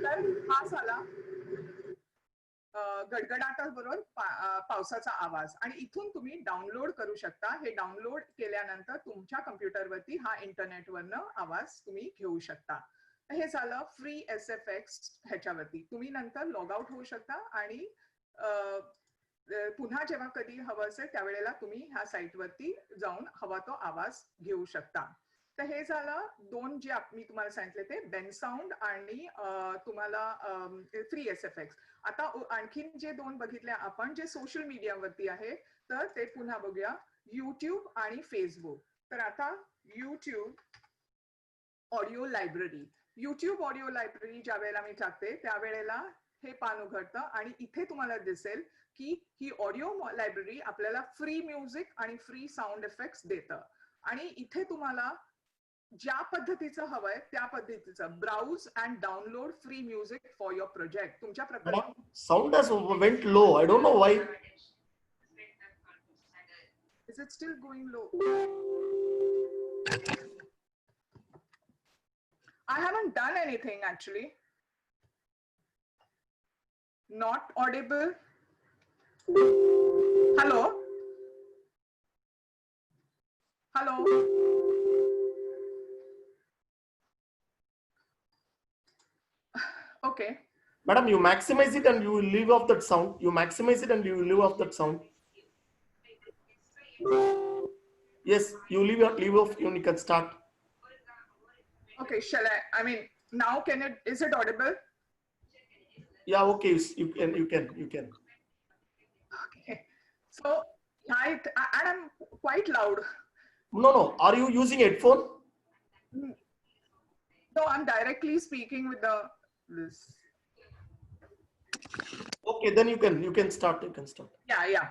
तर हा झाला गडगडाटाबरोबर पावसाचा आवाज. आणि इथून तुम्ही डाउनलोड करू शकता. हे डाउनलोड केल्यानंतर तुमच्या कम्प्युटरवरती हा इंटरनेटवरनं आवाज तुम्ही घेऊ शकता. हे झालं फ्री SFX ह्याच्यावरती. तुम्ही नंतर लॉग आउट होऊ शकता आणि पुन्हा जेव्हा कधी हवं असेल त्यावेळेला तुम्ही ह्या साईटवरती जाऊन हवा तो आवाज घेऊ शकता. तर हे झालं दोन जे मी तुम्हाला सांगितले ते बेनसाऊंड आणि तुम्हाला फ्री SFX. आता आणखीन जे दोन बघितले आपण जे सोशल मीडियावरती आहे तर ते पुन्हा बघूया, युट्यूब आणि फेसबुक. तर आता YouTube audio library. YouTube audio library ज्या वेळेला मी टाकते त्यावेळेला हे पान उघडतं आणि इथे तुम्हाला दिसेल की ही ऑडिओ लायब्ररी आपल्याला फ्री म्युझिक आणि फ्री साऊंड इफेक्ट्स देतं. आणि इथे तुम्हाला ज्या पद्धतीचं हवंय त्या पद्धतीचं browse and download free music for your project. तुमच्या प्रकल्प sound has went low. I don't know why. Is it still going low? I haven't done anything actually. Not audible. Hello? Hello? Okay. Madam, you maximize it and you will leave off that sound. You maximize it and you will leave off that sound. Yes, you leave off, you can start. Okay, shall I mean, now is it audible? Yeah, okay, you can. Okay. So and I'm quite loud. No. Are you using headphone? No, I'm directly speaking with this. Okay, then you can start. या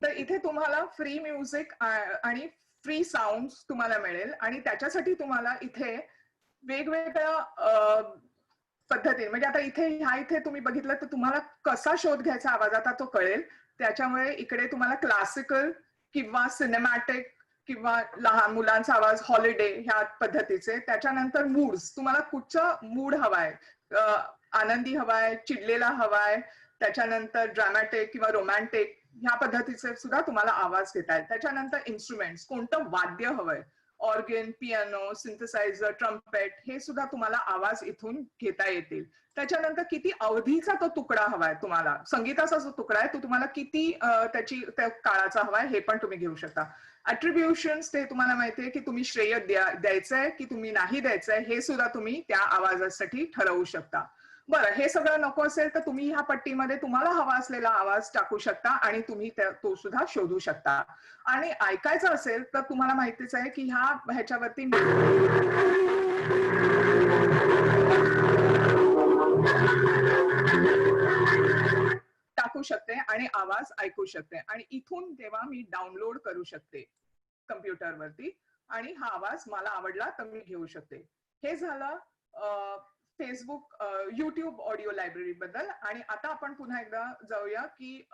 तर इथे तुम्हाला free music आणि free sound तुम्हाला मिळेल आणि त्याच्यासाठी तुम्हाला इथे वेगवेगळ्या पद्धतीने म्हणजे आता इथे तुम्ही बघितलं तर तुम्हाला कसा शोध घ्यायचा आवाजाचा तो कळेल. त्याच्यामुळे इकडे तुम्हाला क्लासिकल किंवा सिनेमॅटिक किंवा लहान मुलांचा आवाज हॉलिडे ह्या पद्धतीचे. त्याच्यानंतर मूड्स तुम्हाला कुठचा मूड हवाय, आनंदी हवाय, चिडलेला हवाय, त्याच्यानंतर ड्रामॅटिक किंवा रोमॅन्टिक ह्या पद्धतीचे सुद्धा तुम्हाला आवाज घेता येईल. त्याच्यानंतर इन्स्ट्रुमेंट्स कोणतं वाद्य हवंय, ऑर्गन, पियानो, सिंथेसायझर, ट्रम्पेट हे सुद्धा तुम्हाला आवाज इथून घेता येतील. त्याच्यानंतर किती अवधीचा तो तुकडा हवाय तुम्हाला, संगीताचा जो तुकडा आहे तो तुम्हाला किती त्या काळाचा हवाय हे पण तुम्ही घेऊ शकता. अट्रिब्युशन्स ते तुम्हाला माहितीये की तुम्ही श्रेय द्यायचंय की तुम्ही नाही द्यायचंय हे सुद्धा तुम्ही त्या आवाजासाठी ठरवू शकता. बरं, हे सगळं नको असेल तर तुम्ही ह्या पट्टीमध्ये तुम्हाला हवा असलेला आवाज टाकू शकता आणि तुम्ही तो सुद्धा शोधू शकता. आणि ऐकायचं असेल तर तुम्हाला माहितीच आहे की ह्याच्यावरती टाकू शकते आणि आवाज ऐकू शकते आणि इथून तेव्हा मी डाउनलोड करू शकते कम्प्युटरवरती आणि हा आवाज मला आवडला तर मी घेऊ शकते. हे झालं फेसबुक युट्यूब ऑडिओ लायब्ररी बद्दल. आणि आता आपण पुन्हा एकदा जाऊया की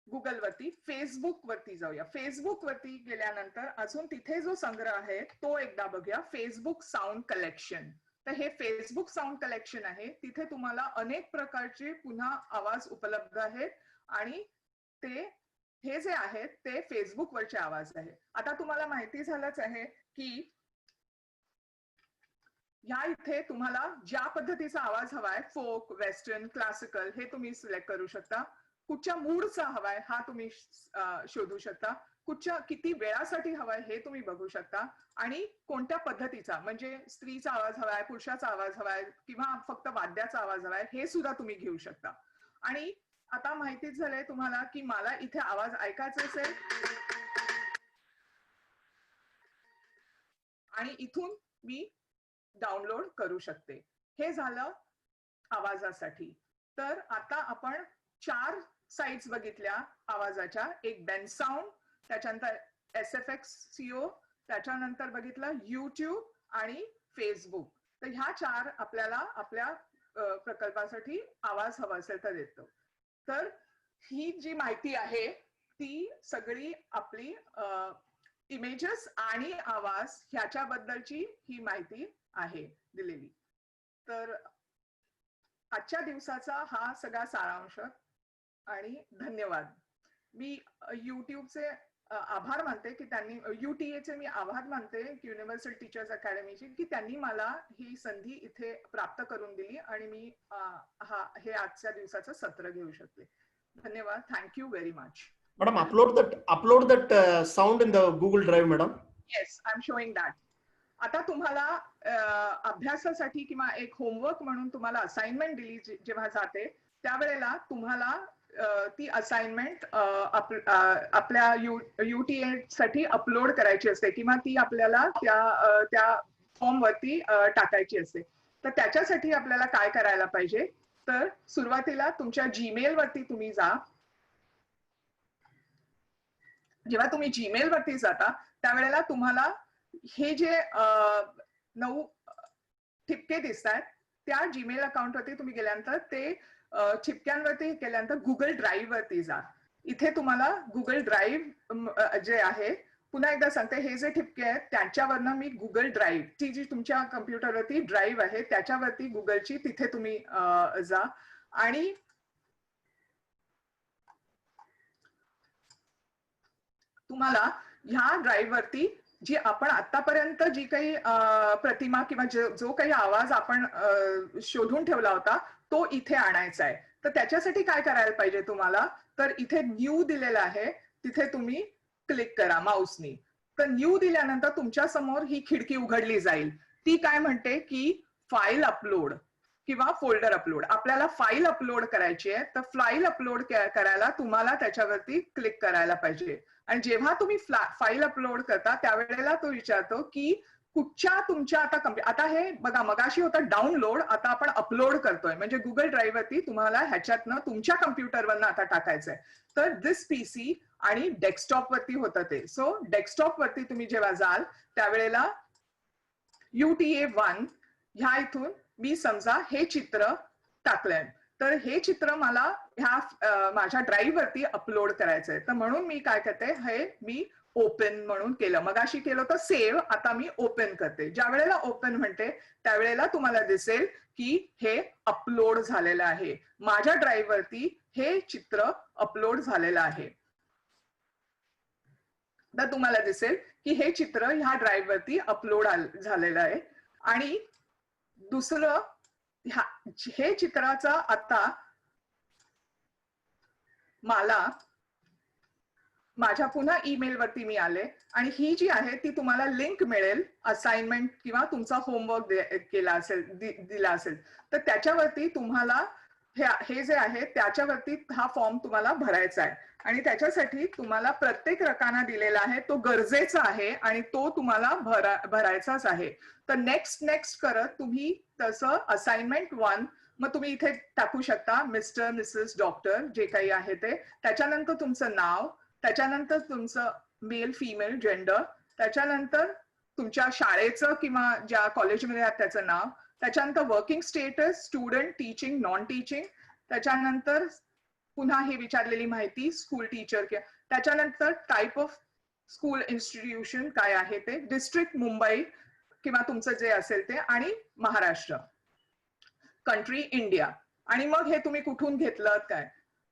गुगल वरती फेसबुक वरती जाऊया. फेसबुक वरती गेल्यानंतर अजून तिथे जो संग्रह आहे तो एकदा बघूया, फेसबुक साऊंड कलेक्शन. तर हे फेसबुक साऊंड कलेक्शन आहे. तिथे तुम्हाला अनेक प्रकारचे पुन्हा आवाज उपलब्ध आहेत आणि हे जे आहेत ते फेसबुक वरचे आवाज आहेत. आता तुम्हाला माहिती झालंच आहे की ह्या इथे तुम्हाला ज्या पद्धतीचा आवाज हवाय, फोक, वेस्टर्न, क्लासिकल हे तुम्ही सिलेक्ट करू शकता. कुठच्या मूडचा हवाय हा तुम्ही शोधू शकता. कुठच्या किती वेळासाठी हवाय हे तुम्ही बघू शकता. आणि कोणत्या पद्धतीचा म्हणजे स्त्रीचा आवाज हवाय, पुरुषाचा आवाज हवाय किंवा फक्त वाद्याचा आवाज हवाय हे सुद्धा तुम्ही घेऊ शकता. आणि आता माहितीच झालंय तुम्हाला की मला इथे आवाज ऐकायचा असेल आणि इथून मी डाउनलोड करू शकते. हे झालं आवाजासाठी. तर आता आपण 4 साइट्स बघितल्या आवाजाच्या. एक बेन साऊंड, त्याच्यानंतर SFXCO, त्याच्यानंतर बघितलं YouTube आणि फेसबुक. तर ह्या 4 आपल्याला आपल्या प्रकल्पासाठी आवाज हवा असेल तर देतो. तर ही जी माहिती आहे ती सगळी आपली इमेजेस आणि आवाज ह्याच्याबद्दलची ही माहिती आहे दिलेली. तर आजच्या दिवसाचा हा सगळा सारांश आणि धन्यवाद. मी युट्यूबचे आभार मानते की त्यांनी UTAचे मी आभार मानते युनिव्हर्सल टीचर्स अकॅडमीची की त्यांनी मला ही संधी इथे प्राप्त करून दिली आणि मी हे आजच्या दिवसाचं सत्र घेऊ शकले. धन्यवाद. Thank you very much. Madam, upload that sound in the Google Drive, madam. Yes, I'm showing that. आता तुम्हाला अभ्यासासाठी किंवा एक होमवर्क म्हणून तुम्हाला असाइनमेंट दिली जेव्हा जाते त्यावेळेला तुम्हाला ती असाइनमेंट आपल्या UTA साठी अपलोड करायची असते किंवा ती आपल्याला त्या फॉर्म वरती टाकायची असते. तर त्याच्यासाठी आपल्याला काय करायला पाहिजे, तर सुरुवातीला तुमच्या जीमेल वरती तुम्ही जा. जेव्हा तुम्ही जीमेल वरती जाता त्यावेळेला तुम्हाला हे जे 9 ठिपके दिसत आहेत त्या जीमेल अकाउंट वरती तुम्ही गेल्यानंतर ते ठिपक्यांवरती गेल्यानंतर गुगल ड्राईव्ह वरती जा. इथे तुम्हाला गुगल ड्राईव्ह जे आहे, पुन्हा एकदा सांगते, हे जे ठिपके आहेत त्याच्यावरनं मी गुगल ड्राईव्ह ती जी तुमच्या कम्प्युटरवरती ड्राईव्ह आहे त्याच्यावरती गुगलची तिथे तुम्ही जा आणि तुम्हाला ह्या ड्राईव्ह वरती जी आपण आतापर्यंत जी काही प्रतिमा किंवा जो काही आवाज आपण शोधून ठेवला होता तो इथे आणायचा आहे. तर त्याच्यासाठी काय करायला पाहिजे तुम्हाला, तर इथे न्यू दिलेलं आहे तिथे तुम्ही क्लिक करा माऊसनी. तर न्यू दिल्यानंतर तुमच्या समोर ही खिडकी उघडली जाईल. ती काय म्हणते की फाईल अपलोड. किंवा फोल्डर अपलोड. आपल्याला फाईल अपलोड करायची आहे, तर फाईल अपलोड करायला तुम्हाला त्याच्यावरती क्लिक करायला पाहिजे. आणि जेव्हा तुम्ही फाईल अपलोड करता त्यावेळेला तो विचारतो की कुठच्या तुमच्या आता हे बघा, मगाशी होतं डाउनलोड, आता आपण अपलोड करतोय. म्हणजे गुगल ड्राईव्ह वरती तुम्हाला ह्याच्यातनं तुमच्या कम्प्युटरवरनं आता टाकायचंय. तर दिस पीसी आणि डेस्कटॉप वरती होतं ते. सो डेस्कटॉप वरती तुम्ही जेव्हा जाल त्यावेळेला UTA1 ह्या इथून मी समजा हे चित्र टाकलंय, तर हे चित्र मला ह्या माझ्या ड्राईव्ह वरती अपलोड करायचंय. तर म्हणून मी काय करते, हे मी ओपन म्हणून केलं. मगाशी केलं होतं सेव्ह, आता मी ओपन करते. ज्या वेळेला ओपन म्हणते त्यावेळेला तुम्हाला दिसेल की हे अपलोड झालेलं आहे. माझ्या ड्राईव्ह वरती हे चित्र अपलोड झालेलं आहे. तर तुम्हाला दिसेल की हे चित्र ह्या ड्राईव्ह वरती अपलोड झालेलं आहे. आणि दुसरं, हे चित्राचा आता मला माझ्या पुन्हा ईमेल वरती मी आले आणि ही जी आहे ती तुम्हाला लिंक मिळेल असाइनमेंट किंवा तुमचा होमवर्क केला असेल, दिला असेल तर त्याच्यावरती तुम्हाला हे जे आहे त्याच्यावरती हा फॉर्म तुम्हाला भरायचा आहे. आणि त्याच्यासाठी तुम्हाला प्रत्येक रकाना दिलेला आहे तो गरजेचा आहे आणि तो तुम्हाला भरायचाच आहे. तर नेक्स्ट करत तुम्ही तसं असाइनमेंट 1 मग तुम्ही इथे टाकू शकता मिस्टर मिसेस डॉक्टर जे काही आहे ते. त्याच्यानंतर तुमचं नाव, त्याच्यानंतर तुमचं मेल फिमेल जेंडर, त्याच्यानंतर तुमच्या शाळेचं किंवा ज्या कॉलेजमध्ये आहात त्याचं नाव, त्याच्यानंतर working status, student, teaching, non teaching, त्याच्यानंतर पुन्हा हे विचारलेली माहिती स्कूल टीचर, त्याच्यानंतर टाईप ऑफ स्कूल इन्स्टिट्यूशन काय आहे ते, डिस्ट्रिक्ट मुंबई किंवा तुमचं जे असेल ते, आणि महाराष्ट्र, कंट्री इंडिया. आणि मग हे तुम्ही कुठून घेतलं काय.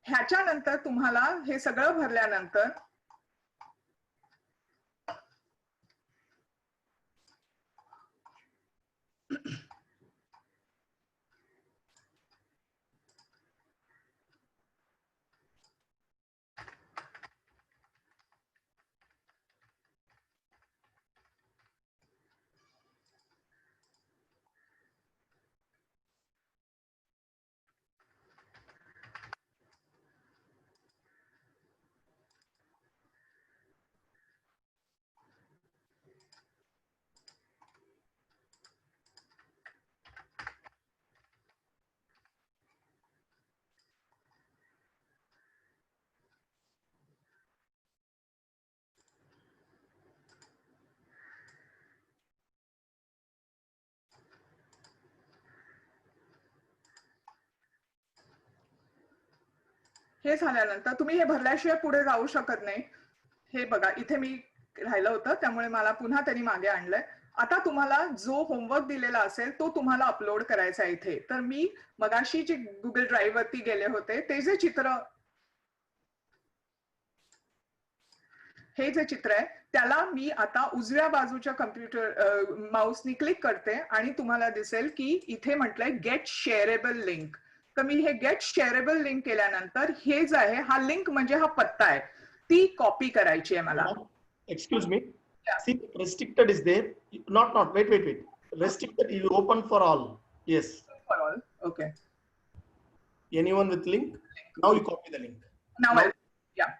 ह्याच्यानंतर तुम्हाला हे सगळं भरल्यानंतर हे झाल्यानंतर तुम्ही हे भरल्याशिवाय पुढे जाऊ शकत नाही. हे बघा इथे मी राहिलं होतं त्यामुळे मला पुन्हा त्यांनी मागे आणलंय. आता तुम्हाला जो होमवर्क दिलेला असेल तो तुम्हाला अपलोड करायचा आहे इथे. तर मी मगाशी जे गुगल ड्राईव्ह वरती गेले होते ते जे चित्र, हे जे चित्र आहे त्याला मी आता उजव्या बाजूच्या कम्प्युटर माऊसनी क्लिक करते आणि तुम्हाला दिसेल की इथे म्हटलंय गेट शेअरेबल लिंक. तर मी हे गेट शेअरेबल लिंक केल्यानंतर हे जे आहे हा लिंक म्हणजे हा पत्ता आहे, ती कॉपी करायची आहे मला. Excuse me. See, restricted is there. Not. Wait. Restricted is open for all. Yes. For all. Okay. Anyone with link? Now you copy the link. Now yeah.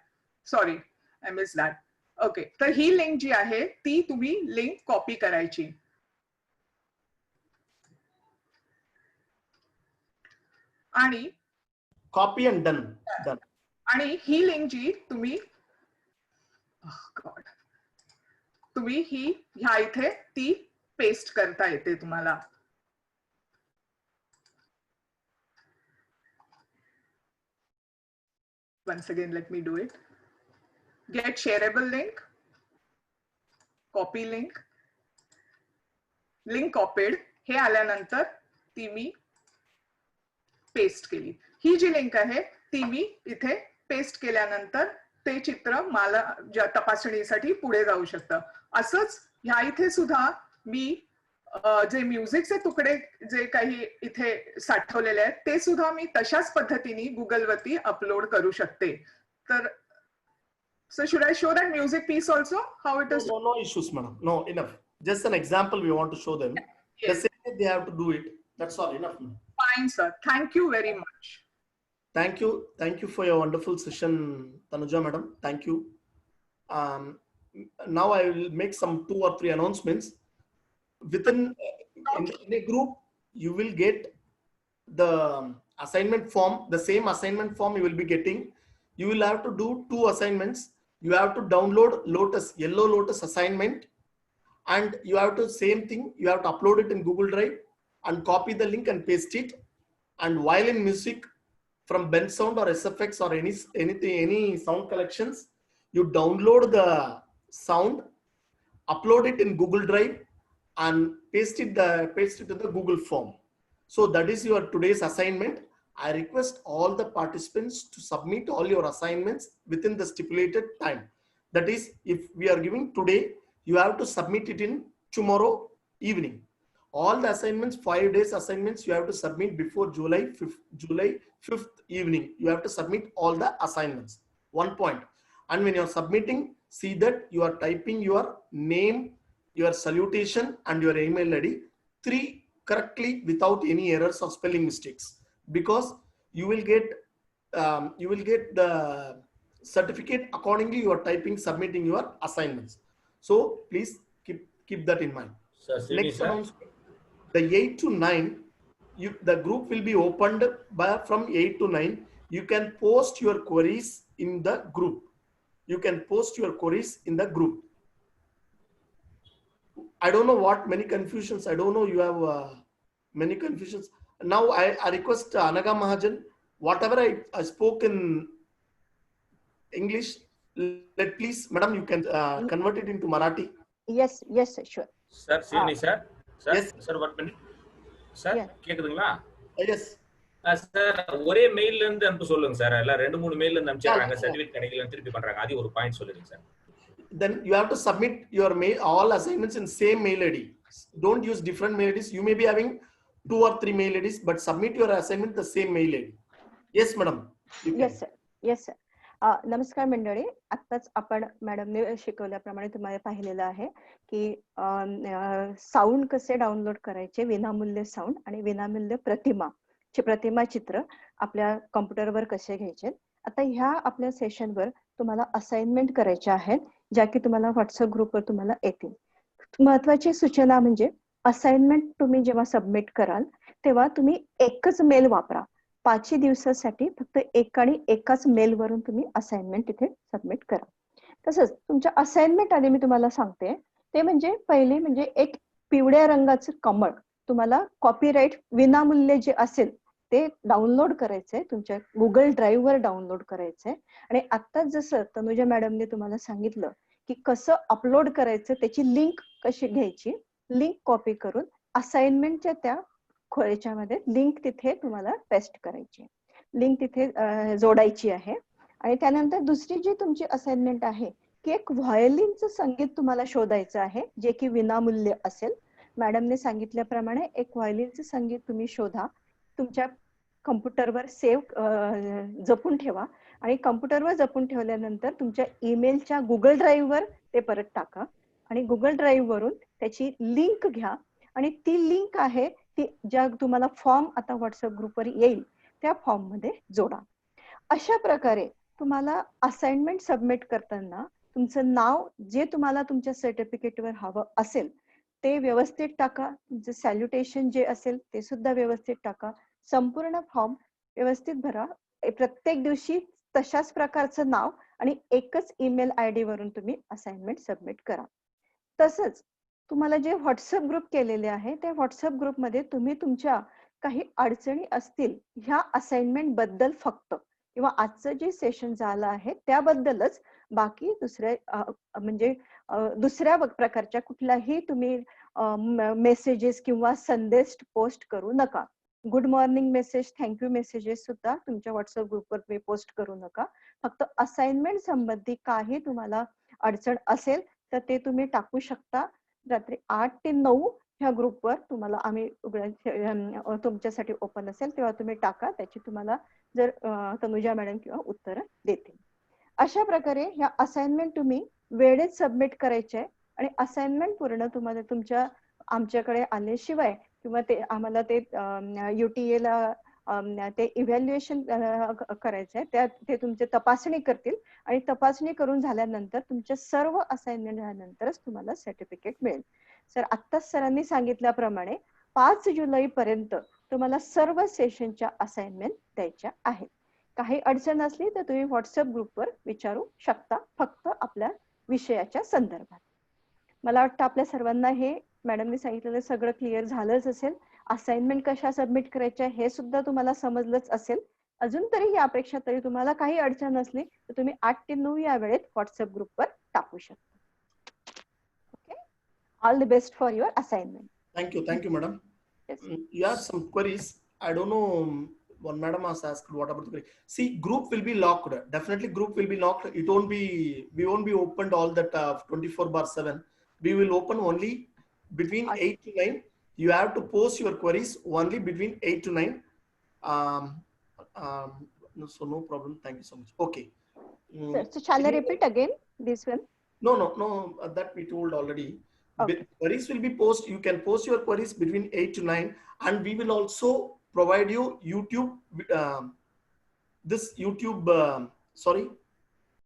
Sorry, I missed that. Okay. तर ही link जी आहे ती तुम्ही link copy करायची. आणि copy and done. आणि ही link जी तुम्ही तुम्ही ही ह्या इथे ती पेस्ट करता येते तुम्हाला. Once again, let me do it. Get shareable link, copy link, link copied. हे आल्यानंतर ती मी पेस्ट केली. ही जी लिंक आहे ती मी इथे पेस्ट केल्यानंतर ते चित्र मला ज्या तपासणीसाठी पुढे जाऊ शकतं. असंच ह्या इथे सुद्धा मी जे म्युझिकचे तुकडे जे काही इथे साठवलेले आहेत ते सुद्धा मी तशाच पद्धतीने गुगल वरती अपलोड करू शकते. तर so should I show that music piece also how it is? No issues, madam. No, enough. Just an example we want to show them. Yes. The same way they have to do it. That's all, enough. Fine, sir. Thank you very much. Thank you. Thank you for your wonderful session, Tanuja madam. Thank you. Now I will make some 2 or 3 announcements. Within in a group, you will get the assignment form, the same assignment form you will be getting. You will have to do 2 assignments. You have to download Lotus, Yellow Lotus assignment, and you have to same thing. You have to upload it in Google Drive and copy the link and paste it. And violin music from Bensound or SFX or any sound collections, you download the sound, upload it in Google Drive, and paste it in the Google form. So that is your today's assignment. I request all the participants to submit all your assignments within the stipulated time. That is, if we are giving today, you have to submit it in tomorrow evening. All the assignments, 5 days assignments, you have to submit before July 5th evening. You have to submit all the assignments. 1 point. And when you're submitting, see that you are typing your name, your salutation, and your email ID 3 correctly without any errors or spelling mistakes, because you will get the certificate accordingly. You are typing, submitting your assignments. So please keep that in mind. Next announcement, the 8 to 9, the group will be opened from 8 to 9. You can post your queries in the group. You can post your queries in the group. I don't know what many confusions. I don't know you have many confusions. Now I request Anaga Mahajan, whatever I spoke in English, let please, madam, you can convert it into Marathi. Yes, sure. Sir, Srini sir. Sir, Yes. sir, 1 minute. Sir, Yeah. கேக்குதுங்களா? Yes. Sir ஒரே மெயில்ல இருந்து அனுப்ப சொல்லுங்க sir. எல்லாம் 2-3 மெயில்ல இருந்து அனுப்பிச்சாங்க. Certificate கிடைக்கலன்னு திருப்பி பண்றாங்க. அது ஒரு பாயிண்ட் சொல்லுங்க sir. Then you have to submit your mail, all assignments in same mail ID. Don't use different mail IDs. You may be having 2 or 3 mail IDs, but submit your assignment the same mail ID. Yes, madam. Yes, sir. नमस्कार मंडळी. आताच आपण मॅडमने शिकवल्याप्रमाणे तुम्हाला पाहिलेलं आहे की sound कसे download करायचे, विनामूल्य साऊंड आणि विनामूल्य प्रतिमा चित्र आपल्या कॉम्प्युटरवर कसे घ्यायचे. आता ह्या आपल्या सेशनवर तुम्हाला असाइनमेंट करायच्या आहेत, ज्या की तुम्हाला व्हॉट्सअप ग्रुपवर तुम्हाला येतील. महत्वाची सूचना म्हणजे असाइनमेंट तुम्ही जेव्हा सबमिट कराल तेव्हा तुम्ही एकच मेल वापरा. 5 दिवसासाठी फक्त एकाच मेल वरून तुम्ही असाइनमेंट इथे सबमिट करा. तसंच तुमच्या असाइनमेंट आधी मी तुम्हाला सांगते ते म्हणजे पहिले म्हणजे एक पिवळ्या रंगाचं कमळ तुम्हाला कॉपीराइट विनामूल्य जे असेल ते डाउनलोड करायचंय, तुमच्या गुगल ड्राईव्ह वर डाउनलोड करायचंय. आणि आता जसं तनुजा मॅडमने तुम्हाला सांगितलं की कसं अपलोड करायचं, त्याची लिंक कशी घ्यायची, लिंक कॉपी करून असाइनमेंटच्या त्या खोळ्याच्यामध्ये लिंक तिथे तुम्हाला पेस्ट करायची, लिंक तिथे जोडायची आहे. आणि त्यानंतर दुसरी जी तुमची असाइनमेंट आहे की एक व्हायोलिनचं संगीत तुम्हाला शोधायचं आहे जे की विनामूल्य असेल. मॅडमने सांगितल्याप्रमाणे एक व्हायोलिनचं संगीत तुम्ही शोधा, तुमच्या कम्प्युटरवर जपून ठेवा आणि कम्प्युटरवर जपून ठेवल्यानंतर तुमच्या ईमेलच्या गुगल ड्राईव्हवर ते परत टाका आणि गुगल ड्राईव्ह वरून त्याची लिंक घ्या आणि ती लिंक आहे ती ज्या तुम्हाला फॉर्म आता व्हॉट्सअप ग्रुपवर येईल त्या फॉर्म मध्ये जोडा. अशा प्रकारे तुम्हाला असाइनमेंट सबमिट करताना तुमचं नाव जे तुम्हाला तुमच्या सर्टिफिकेटवर हवं असेल ते व्यवस्थित टाका, तुमचं सॅल्युटेशन जे असेल ते सुद्धा व्यवस्थित टाका, संपूर्ण फॉर्म व्यवस्थित भरा. प्रत्येक दिवशी तशाच प्रकारचं नाव आणि एकच ईमेल आयडी वरून तुम्ही असाइनमेंट सबमिट करा. तसंच तुम्हाला जे व्हॉट्सअप ग्रुप केलेले आहे त्या व्हॉट्सअप ग्रुपमध्ये तुम्ही तुमच्या काही अडचणी असतील ह्या असाइनमेंट बद्दल फक्त किंवा आजचं जे सेशन झालं आहे त्याबद्दलच, बाकी दुसऱ्या प्रकारच्या कुठलाही तुम्ही मेसेजेस किंवा संदेश पोस्ट करू नका. Good morning message, thank you messages सुद्धा तुमच्या व्हॉट्सअप ग्रुपवर तुम्ही पोस्ट करू नका. फक्त असाइनमेंट संबंधी काही तुम्हाला अडचण असेल तर ते तुम्ही टाकू शकता. रात्री 8 ते 9 ह्या ग्रुपवर तुम्हाला आम्ही तुमच्यासाठी ओपन असेल तेव्हा तुम्ही टाका, त्याची तुम्हाला जर तनुजा मॅडम किंवा उत्तर देतील. अशा प्रकारे ह्या असाइनमेंट तुम्ही वेळेत सबमिट करायचे आणि असाइनमेंट पूर्ण तुम्हाला आमच्याकडे आल्याशिवाय किंवा ते आम्हाला ते UTA ला ते इव्हॅल्युएशन करायचंय, ते तुमचे तपासणी करतील आणि तपासणी करून झाल्यानंतर तुमच्या सर्व असाइनमेंट झाल्यानंतरच तुम्हाला सर्टिफिकेट मिळेल. सर आत्ताच सरांनी सांगितल्याप्रमाणे 5 जुलै पर्यंत तुम्हाला सर्व सेशनच्या असाइनमेंट द्यायच्या आहेत. काही अडचण असली तर तुम्ही व्हॉट्सअप ग्रुपवर विचारू शकता, फक्त आपल्या विषयाच्या संदर्भात. मला वाटतं आपल्या सर्वांना हे मॅडमने सांगितलेलं सगळं क्लिअर झालंच असेल. असाइनमेंट कशा सबमिट करायच्या हे सुद्धा तुम्हाला समजलंच असेल. अजून तरी यापेक्षा तरी तुम्हाला काही अडचण असली तर तुम्ही 8 ते 9 या वेळेत व्हॉट्सअप ग्रुपवर टाकू शकता. Okay, all the best for your assignment. Thank you, madam. Yes. You have some queries. I don't know. One madam has asked what about the query. See, group will be locked. Definitely, group will be locked. It won't be. We won't be opened all that 24/7. We will open only between 8 to 9. You have to post your queries only between 8 to 9. No, so no problem. Thank you so much. Okay. Sir, so shall I repeat again this one? No. That we told already. Okay. Queries will be posted. You can post your queries between 8 to 9, and we will also provide you YouTube. This YouTube. Sorry.